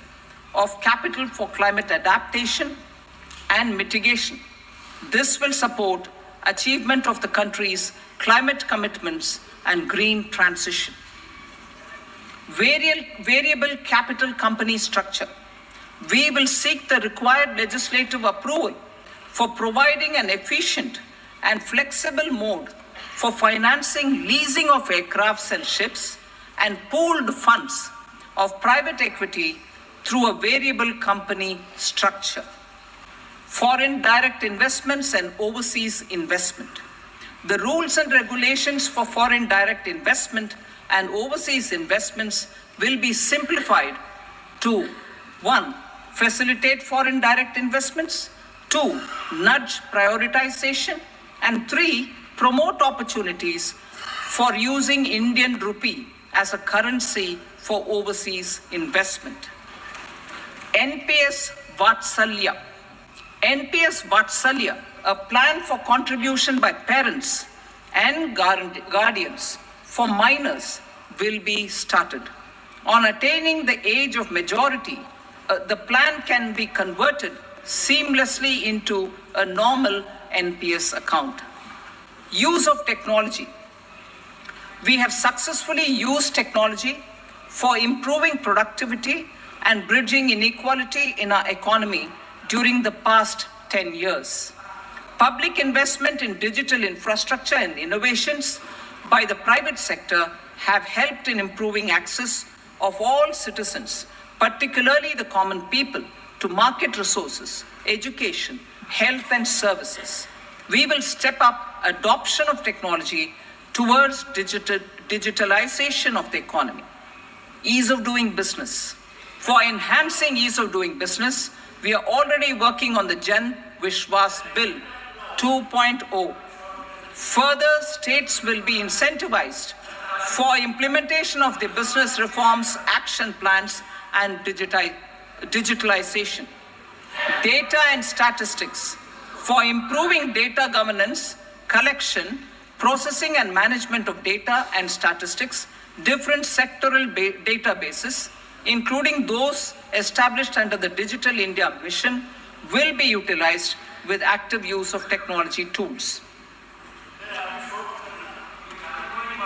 of capital for climate adaptation and mitigation. This will support achievement of the country's climate commitments and green transition. Variable capital company structure. We will seek the required legislative approval for providing an efficient and flexible mode for financing leasing of aircrafts and ships and pooled funds of private equity through a variable company structure. Foreign direct investments and overseas investment. The rules and regulations for foreign direct investment and overseas investments will be simplified to 1. Facilitate foreign direct investments, 2. Nudge prioritization, and 3. Promote opportunities for using Indian rupee as a currency for overseas investment. NPS Vatsalya. NPS Vatsalya, a plan for contribution by parents and guardians for minors, will be started. On attaining the age of majority, the plan can be converted seamlessly into a normal NPS account. Use of technology. We have successfully used technology for improving productivity and bridging inequality in our economy during the past 10 years. Public investment in digital infrastructure and innovations by the private sector have helped in improving access of all citizens, particularly the common people, to market resources, education, health, and services. We will step up adoption of technology towards digitalization of the economy. Ease of doing business. For enhancing ease of doing business, we are already working on the Jan Vishwas Bill 2.0. Further, states will be incentivized for implementation of the business reforms, action plans, and digitalization. Data and statistics for improving data governance, collection, processing and management of data and statistics, different sectoral databases, including those established under the Digital India Mission, will be utilized with active use of technology tools.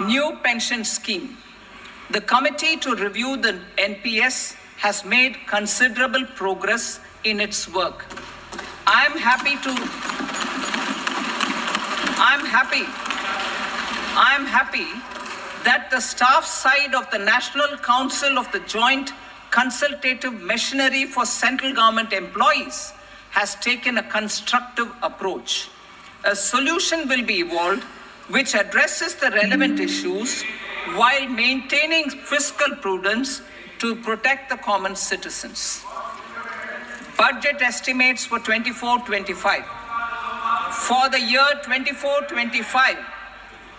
New pension scheme. The committee to review the NPS has made considerable progress in its work. I'm happy that the staff side of the National Council of the Joint Consultative Machinery for Central Government Employees has taken a constructive approach. A solution will be evolved which addresses the relevant issues while maintaining fiscal prudence to protect the common citizens. Budget estimates for 24-25. For the year 24-25,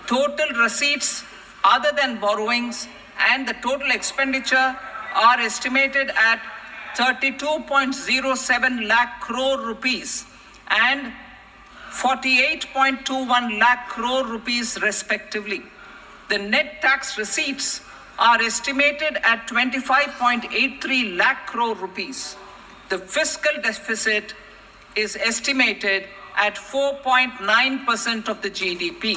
total receipts other than borrowings and the total expenditure are estimated at 32.07 lakh crore rupees and 48.21 lakh crore rupees respectively. The net tax receipts are estimated at 25.83 lakh crore rupees. The fiscal deficit is estimated at 4.9% of the GDP.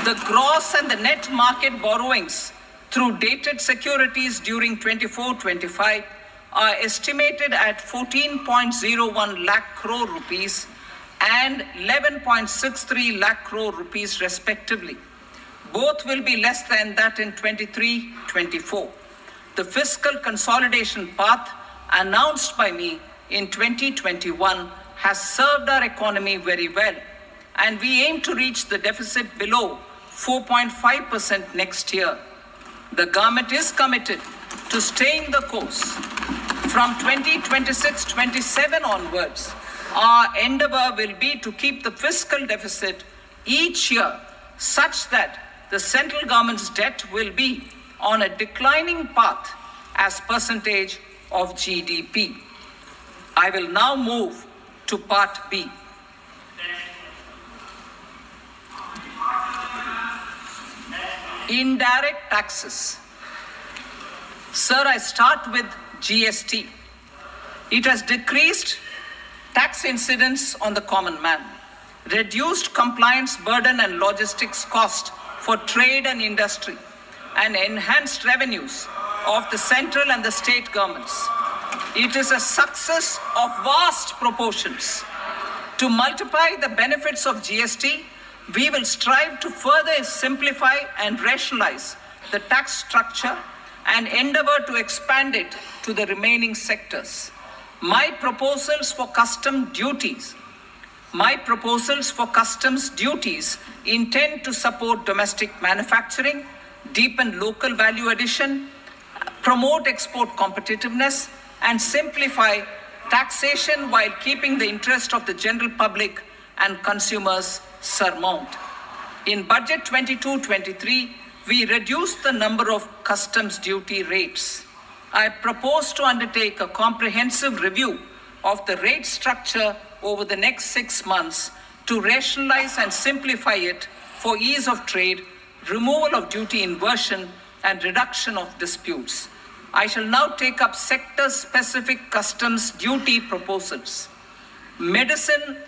The gross and the net market borrowings through dated securities during 24-25 are estimated at 14.01 lakh crore rupees and 11.63 lakh crore rupees respectively. Both will be less than that in 23-24. The fiscal consolidation path announced by me in 2021 has served our economy very well, and we aim to reach the deficit below 4.5% next year. The government is committed to staying the course. From 2026-27 onwards, our endeavor will be to keep the fiscal deficit each year such that the central government's debt will be on a declining path as percentage of GDP. I will now move to part B. Indirect taxes. Sir, I start with GST. It has decreased tax incidence on the common man, reduced compliance burden and logistics cost for trade and industry, and enhanced revenues of the central and the state governments. It is a success of vast proportions. To multiply the benefits of GST, we will strive to further simplify and rationalize the tax structure and endeavor to expand it to the remaining sectors. My proposals for customs duties intend to support domestic manufacturing, deepen local value addition, promote export competitiveness, and simplify taxation while keeping the interest of the general public and consumers surmount. In Budget 22-23, we reduced the number of customs duty rates. I propose to undertake a comprehensive review of the rate structure over the next 6 months to rationalize and simplify it for ease of trade, removal of duty inversion, and reduction of disputes. I shall now take up sector-specific customs duty proposals. Medicine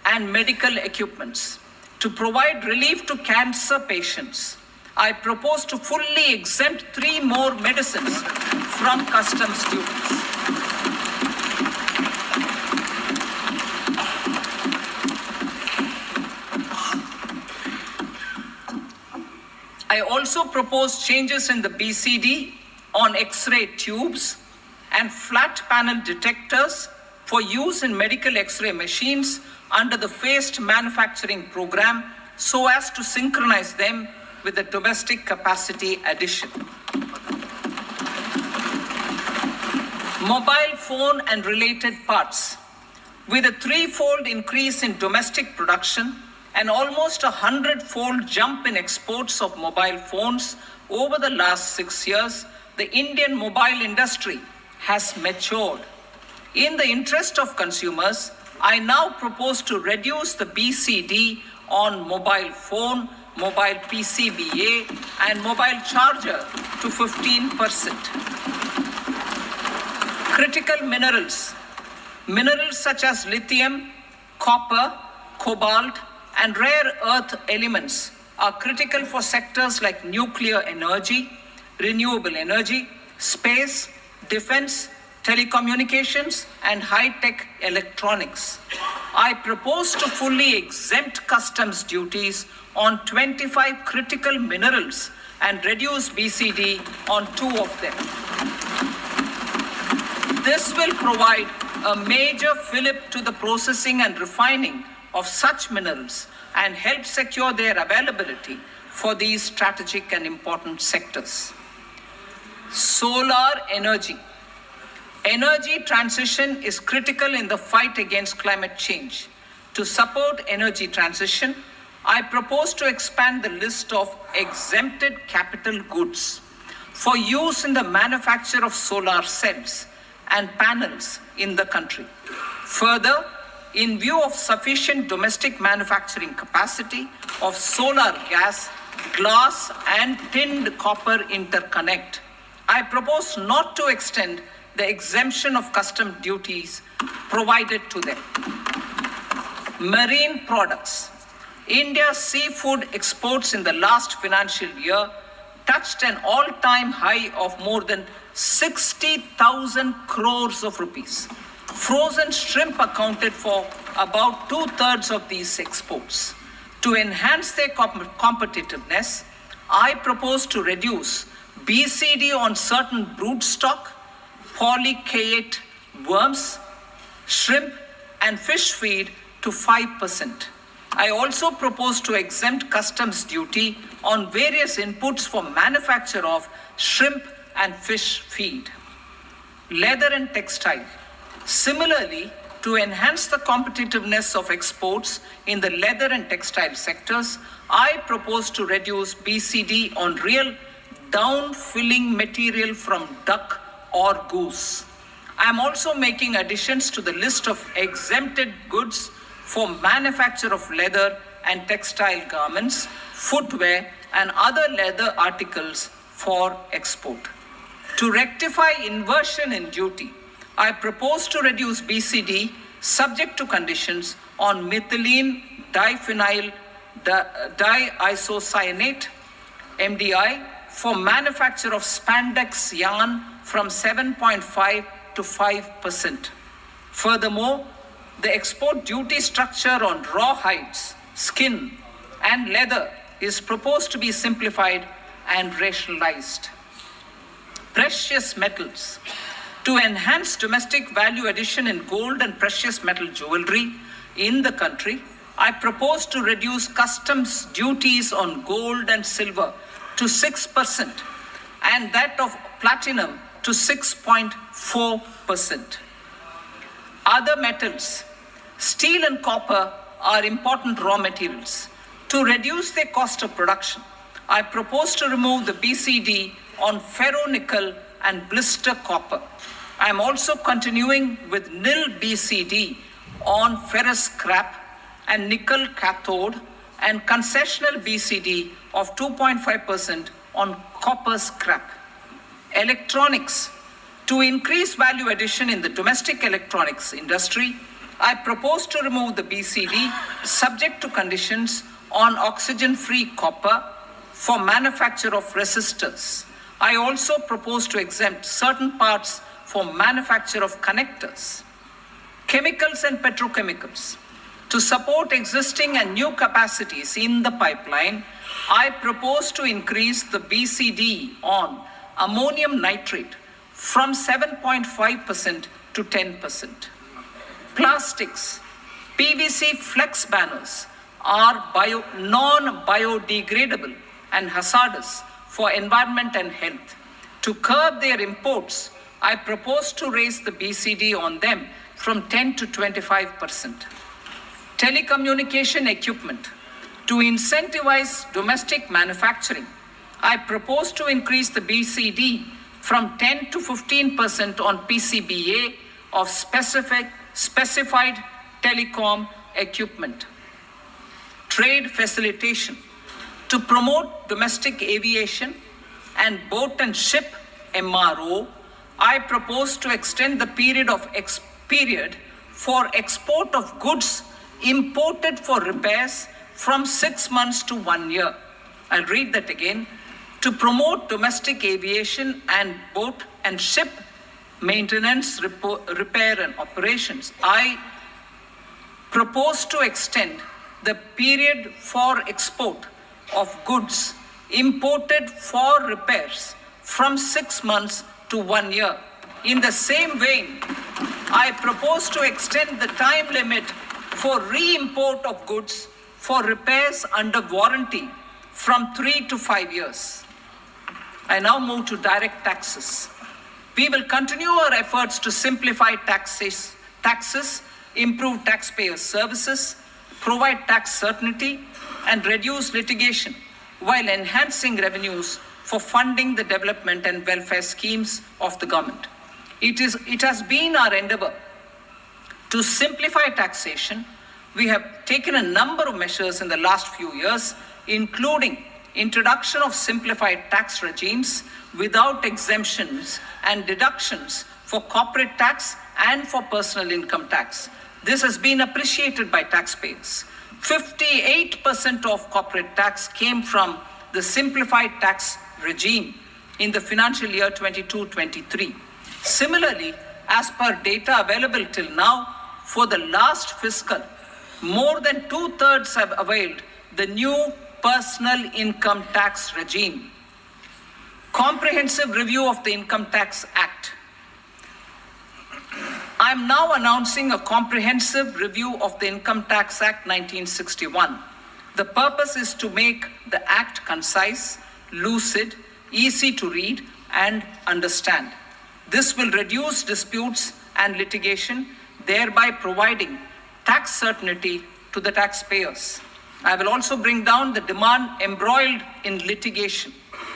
and medical equipments. To provide relief to cancer patients, I propose to fully exempt 3 more medicines from customs duties. I also propose changes in the BCD on X-ray tubes and flat panel detectors for use in medical X-ray machines under the phased manufacturing program so as to synchronize them with the domestic capacity addition. Mobile phone and related parts. With a threefold increase in domestic production and almost 100-fold jump in exports of mobile phones over the last 6 years, the Indian mobile industry has matured. In the interest of consumers, I now propose to reduce the BCD on mobile phone, mobile PCBA, and mobile charger to 15%. Critical minerals. Minerals such as lithium, copper, cobalt, and rare earth elements are critical for sectors like nuclear energy, renewable energy, space, defense, telecommunications, and high-tech electronics. I propose to fully exempt customs duties on 25 critical minerals and reduce BCD on 2 of them. This will provide a major fillip to the processing and refining of such minerals and help secure their availability for these strategic and important sectors. Solar energy. Energy transition is critical in the fight against climate change. To support energy transition, I propose to expand the list of exempted capital goods for use in the manufacture of solar cells and panels in the country. Further, in view of sufficient domestic manufacturing capacity of solar gas, glass, and tinned copper interconnect, I propose not to extend the exemption of custom duties provided to them. Marine products. India's seafood exports in the last financial year touched an all-time high of more than 60,000 crores of rupees. Frozen shrimp accounted for about 2/3 of these exports. To enhance their competitiveness, I propose to reduce BCD on certain broodstock, polychaete worms, shrimp, and fish feed to 5%. I also propose to exempt customs duty on various inputs for manufacture of shrimp and fish feed. Leather and textile. Similarly, to enhance the competitiveness of exports in the leather and textile sectors, I propose to reduce BCD on real down-filling material from duck or goose. I am also making additions to the list of exempted goods for manufacture of leather and textile garments, footwear, and other leather articles for export. To rectify inversion in duty, I propose to reduce BCD subject to conditions on methylene diphenyl diisocyanate, MDI, for manufacture of spandex yarn from 7.5 to 5%. Furthermore, the export duty structure on raw hides, skin, and leather is proposed to be simplified and rationalized. Precious metals. To enhance domestic value addition in gold and precious metal jewelry in the country, I propose to reduce customs duties on gold and silver to 6% and that of platinum to 6.4%. Other metals. Steel and copper are important raw materials. To reduce their cost of production, I propose to remove the BCD on ferronickel and blister copper. I am also continuing with nil BCD on ferrous scrap and nickel cathode and concessional BCD of 2.5% on copper scrap. Electronics. To increase value addition in the domestic electronics industry, I propose to remove the BCD subject to conditions on oxygen-free copper for manufacture of resistors. I also propose to exempt certain parts for manufacture of connectors. Chemicals and petrochemicals. To support existing and new capacities in the pipeline, I propose to increase the BCD on ammonium nitrate from 7.5% to 10%. Plastics. PVC flex banners are non-biodegradable and hazardous for environment and health. To curb their imports, I propose to raise the BCD on them from 10 to 25%. Telecommunication equipment. To incentivize domestic manufacturing, I propose to increase the BCD from 10 to 15% on PCBA of specified telecom equipment. Trade facilitation. To promote domestic aviation and boat and ship MRO, I propose to extend the period for export of goods imported for repairs from 6 months to 1 year. I'll read that again. To promote domestic aviation and boat and ship maintenance, repair and operations, I propose to extend the period for export of goods imported for repairs from 6 months to 1 year. In the same vein, I propose to extend the time limit for re-import of goods for repairs under warranty from 3 to 5 years. I now move to direct taxes. We will continue our efforts to simplify taxes, improve taxpayer services, provide tax certainty, and reduce litigation while enhancing revenues for funding the development and welfare schemes of the government. It has been our endeavor to simplify taxation. We have taken a number of measures in the last few years, including introduction of simplified tax regimes without exemptions and deductions for corporate tax and for personal income tax. This has been appreciated by taxpayers. 58% of corporate tax came from the simplified tax regime in the financial year 22-23. Similarly, as per data available till now, for the last fiscal, more than 2/3 have availed the new personal income tax regime. Comprehensive review of the Income Tax Act. I am now announcing a comprehensive review of the Income Tax Act 1961. The purpose is to make the act concise, lucid, easy to read and understand. This will reduce disputes and litigation, thereby providing tax certainty to the taxpayers. I will also bring down the demand embroiled in litigation.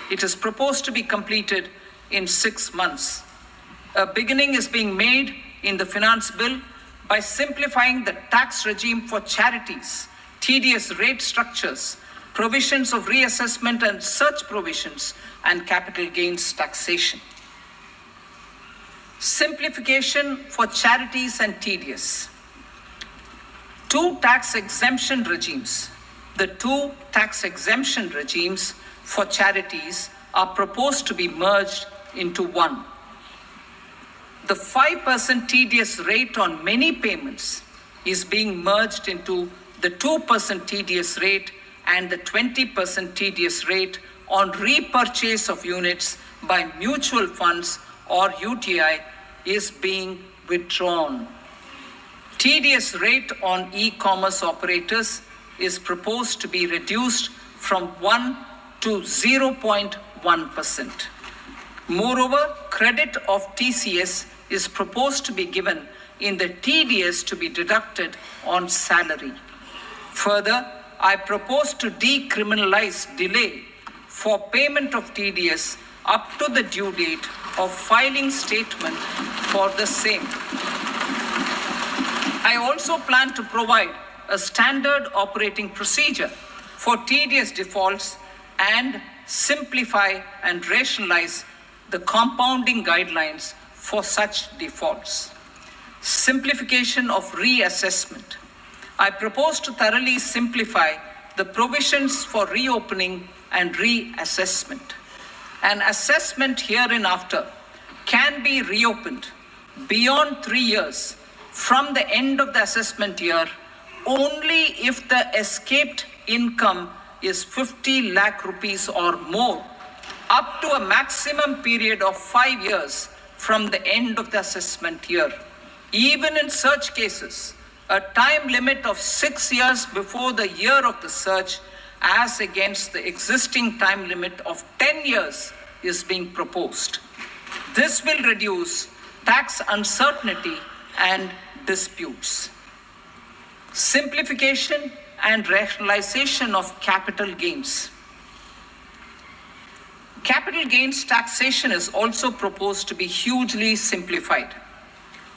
It is proposed to be completed in 6 months. A beginning is being made in the finance bill by simplifying the tax regime for charities, TDS rate structures, provisions of reassessment and such provisions, and capital gains taxation. Simplification for charities and TDS. Two tax exemption regimes. The two tax exemption regimes for charities are proposed to be merged into one. The 5% TDS rate on many payments is being merged into the 2% TDS rate, and the 20% TDS rate on repurchase of units by mutual funds or UTI is being withdrawn. TDS rate on e-commerce operators is proposed to be reduced from 1 to 0.1%. Moreover, credit of TCS is proposed to be given in the TDS to be deducted on salary. Further, I propose to decriminalize delay for payment of TDS up to the due date of filing statement for the same. I also plan to provide a standard operating procedure for TDS defaults and simplify and rationalize the compounding guidelines for such defaults. Simplification of reassessment. I propose to thoroughly simplify the provisions for reopening and reassessment. An assessment hereinafter can be reopened beyond 3 years from the end of the assessment year only if the escaped income is 50 lakh rupees or more, up to a maximum period of 5 years from the end of the assessment year. Even in such cases, a time limit of 6 years before the year of the search, as against the existing time limit of 10 years, is being proposed. This will reduce tax uncertainty and disputes. Simplification and rationalization of capital gains. Capital gains taxation is also proposed to be hugely simplified.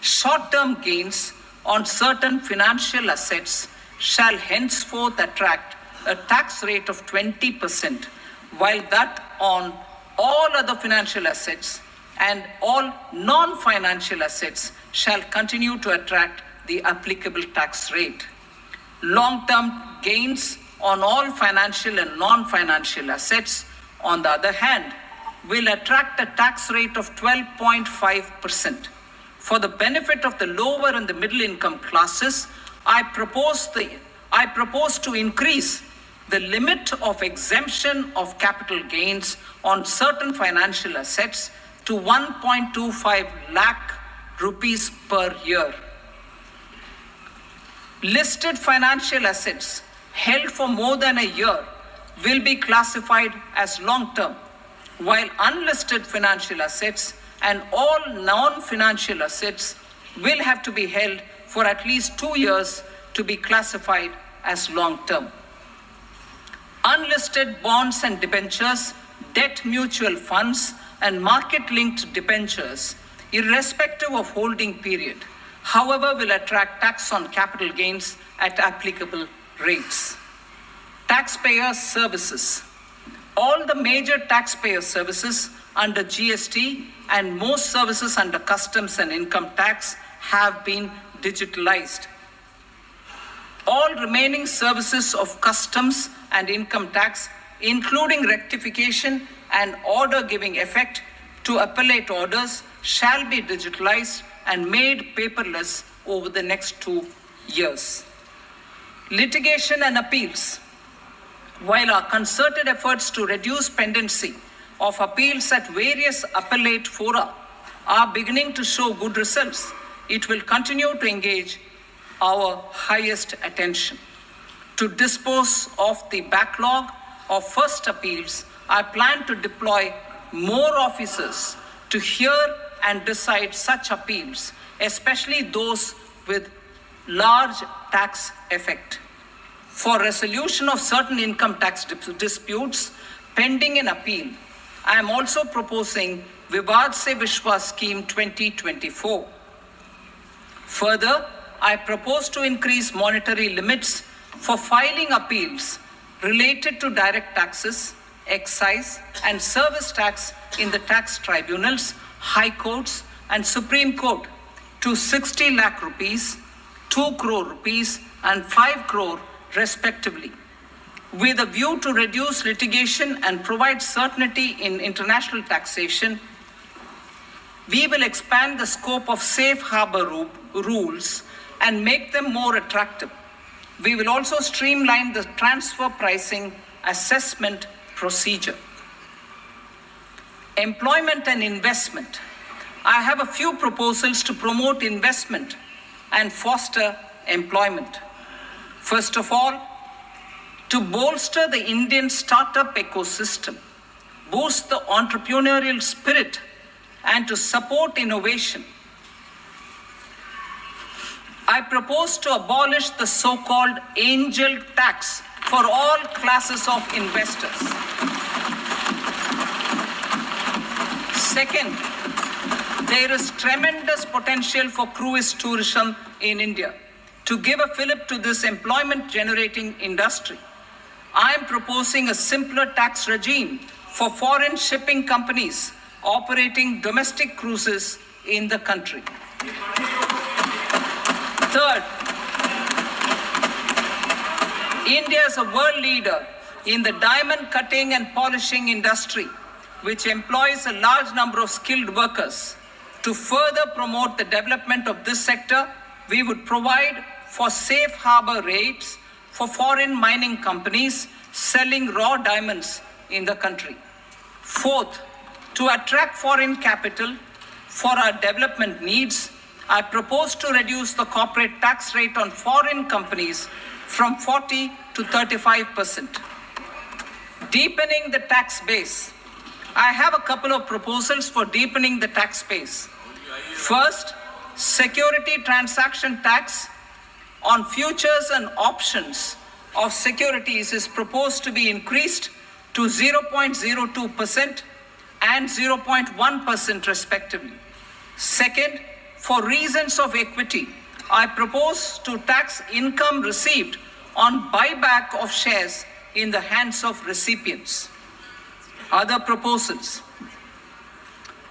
Short-term gains on certain financial assets shall henceforth attract a tax rate of 20%, while that on all other financial assets and all non-financial assets shall continue to attract the applicable tax rate. Long-term gains on all financial and non-financial assets, on the other hand, will attract a tax rate of 12.5%. For the benefit of the lower and the middle income classes, I propose to increase the limit of exemption of capital gains on certain financial assets to 1.25 lakh rupees per year. Listed financial assets held for more than a year will be classified as long-term, while unlisted financial assets and all non-financial assets will have to be held for at least 2 years to be classified as long-term. Unlisted bonds and debentures, debt mutual funds, and market-linked debentures, irrespective of holding period, however, will attract tax on capital gains at applicable rates. Taxpayer services. All the major taxpayer services under GST and most services under customs and income tax have been digitalized. All remaining services of customs and income tax, including rectification and order giving effect to appellate orders, shall be digitalized and made paperless over the next 2 years. Litigation and appeals. While our concerted efforts to reduce pendency of appeals at various appellate fora are beginning to show good results, it will continue to engage our highest attention. To dispose of the backlog of first appeals, I plan to deploy more officers to hear and decide such appeals, especially those with large tax effect. For resolution of certain income tax disputes pending an appeal, I am also proposing Vivad Se Vishwas Scheme 2024. Further, I propose to increase monetary limits for filing appeals related to direct taxes, excise, and service tax in the tax tribunals, high courts, and Supreme Court to 60 lakh rupees, 2 crore rupees, and 5 crore respectively, with a view to reduce litigation and provide certainty in international taxation. We will expand the scope of safe harbor rules and make them more attractive. We will also streamline the transfer pricing assessment procedure. Employment and investment. I have a few proposals to promote investment and foster employment. First of all, to bolster the Indian startup ecosystem, boost the entrepreneurial spirit, and to support innovation, I propose to abolish the so-called angel tax for all classes of investors. Second, there is tremendous potential for cruise tourism in India. To give a fillip to this employment-generating industry, I am proposing a simpler tax regime for foreign shipping companies operating domestic cruises in the country. Third, India is a world leader in the diamond cutting and polishing industry, which employs a large number of skilled workers. To further promote the development of this sector, we would provide for safe harbor rates for foreign mining companies selling raw diamonds in the country. Fourth, to attract foreign capital for our development needs, I propose to reduce the corporate tax rate on foreign companies from 40 to 35%. Deepening the tax base, I have a couple of proposals for deepening the tax base. First, security transaction tax on futures and options of securities is proposed to be increased to 0.02% and 0.1% respectively. Second, for reasons of equity, I propose to tax income received on buyback of shares in the hands of recipients. Other proposals: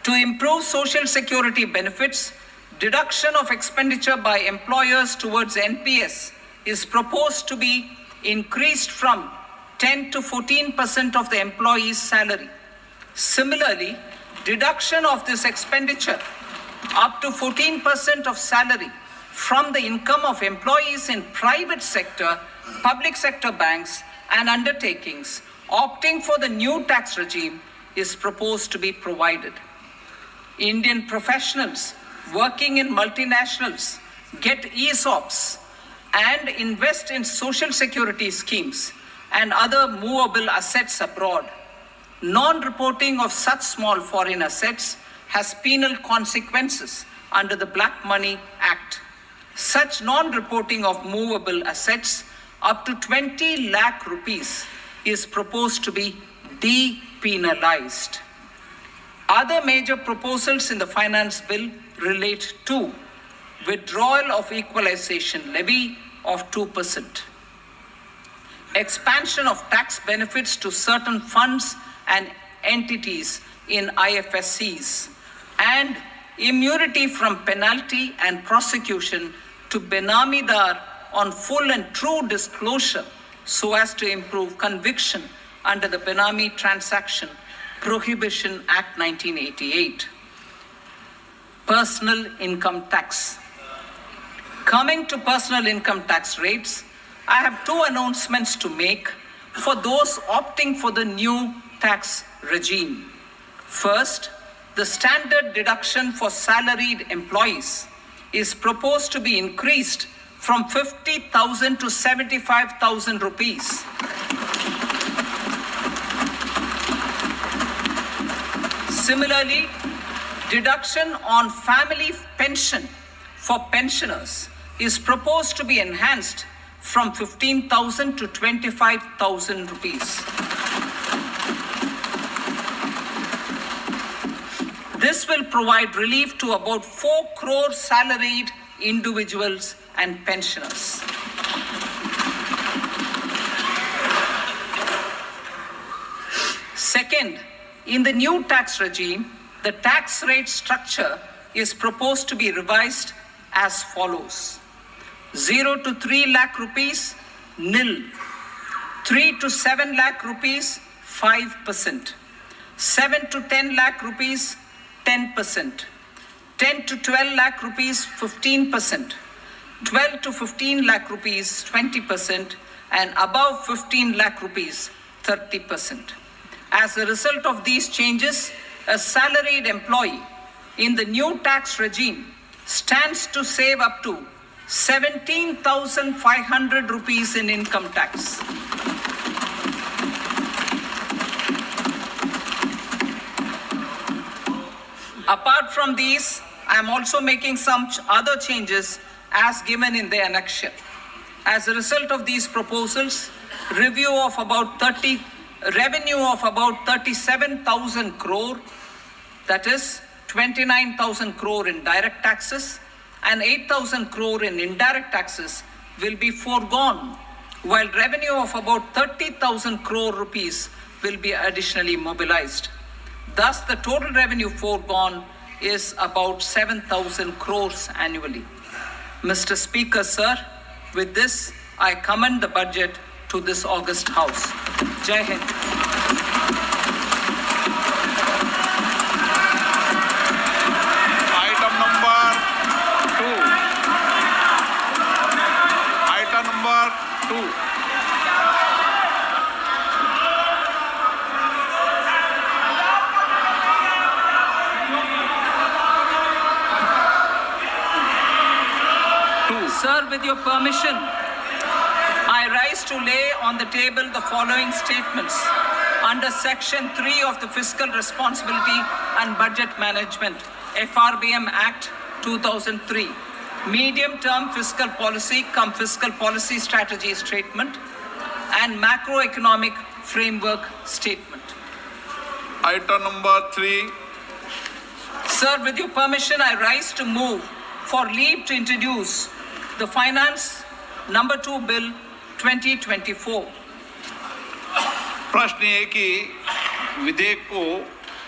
to improve social security benefits, deduction of expenditure by employers towards NPS is proposed to be increased from 10 to 14% of the employee's salary. Similarly, deduction of this expenditure up to 14% of salary from the income of employees in private sector, public sector banks and undertakings opting for the new tax regime is proposed to be provided. Indian professionals working in multinationals get ESOPs and invest in social security schemes and other movable assets abroad. Non-reporting of such small foreign assets has penal consequences under the Black Money Act. Such non-reporting of movable assets up to 20 lakh rupees is proposed to be depenalized. Other major proposals in the finance bill relate to withdrawal of equalization levy of 2%, expansion of tax benefits to certain funds and entities in IFSCs, and immunity from penalty and prosecution to Benamidar on full and true disclosure so as to improve conviction under the Benami Transaction Prohibition Act 1988. Personal income tax. Coming to personal income tax rates, I have two announcements to make for those opting for the new tax regime. First, the standard deduction for salaried employees is proposed to be increased from 50,000 to 75,000 rupees. Similarly, deduction on family pension for pensioners is proposed to be enhanced from 15,000 to 25,000 rupees. This will provide relief to about 4 crore salaried individuals and pensioners. Second, in the new tax regime, the tax rate structure is proposed to be revised as follows: 0 to 3 lakh rupees, nil; 3 to 7 lakh rupees, 5%; 7 to 10 lakh rupees, 10%; 10 to 12 lakh rupees, 15%; 12 to 15 lakh rupees, 20%; and above 15 lakh rupees, 30%. As a result of these changes, a salaried employee in the new tax regime stands to save up to 17,500 rupees in income tax. Apart from these, I am also making some other changes as given in the annexure. As a result of these proposals, revenue of about 37,000 crore, that is 29,000 crore in direct taxes and 8,000 crore in indirect taxes will be foregone, while revenue of about 30,000 crore rupees will be additionally mobilized. Thus, the total revenue foregone is about 7,000 crores annually. Mr. Speaker, sir, with this, I commend the budget to this august House. Jai Hind. Item number 2. Sir, with your permission, I rise to lay on the table the following statements under Section 3 of the Fiscal Responsibility and Budget Management, FRBM Act 2003, medium-term fiscal policy cum fiscal policy strategy statement, and macroeconomic framework statement. Item number 3. Sir, with your permission, I rise to move for leave to introduce the Finance Number 2 Bill 2024. प्रश्न ये कि विधेयक को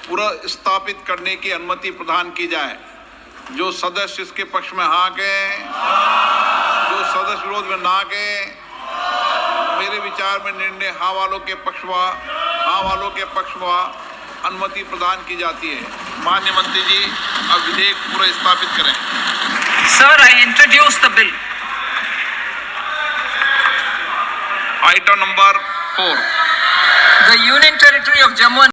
पुनर्स्थापित करने की अनुमति प्रदान की जाए। जो सदस्य इसके पक्ष में हाँ कहें, जो सदस्य विरोध में ना कहें। मेरे विचार में निर्णय हाँ वालों के पक्ष में अनुमति प्रदान की जाती है। माननीय मंत्री जी, अब विधेयक पुनर्स्थापित करें। Sir, I introduce the bill. Item number 4. The Union Territory of Jammu and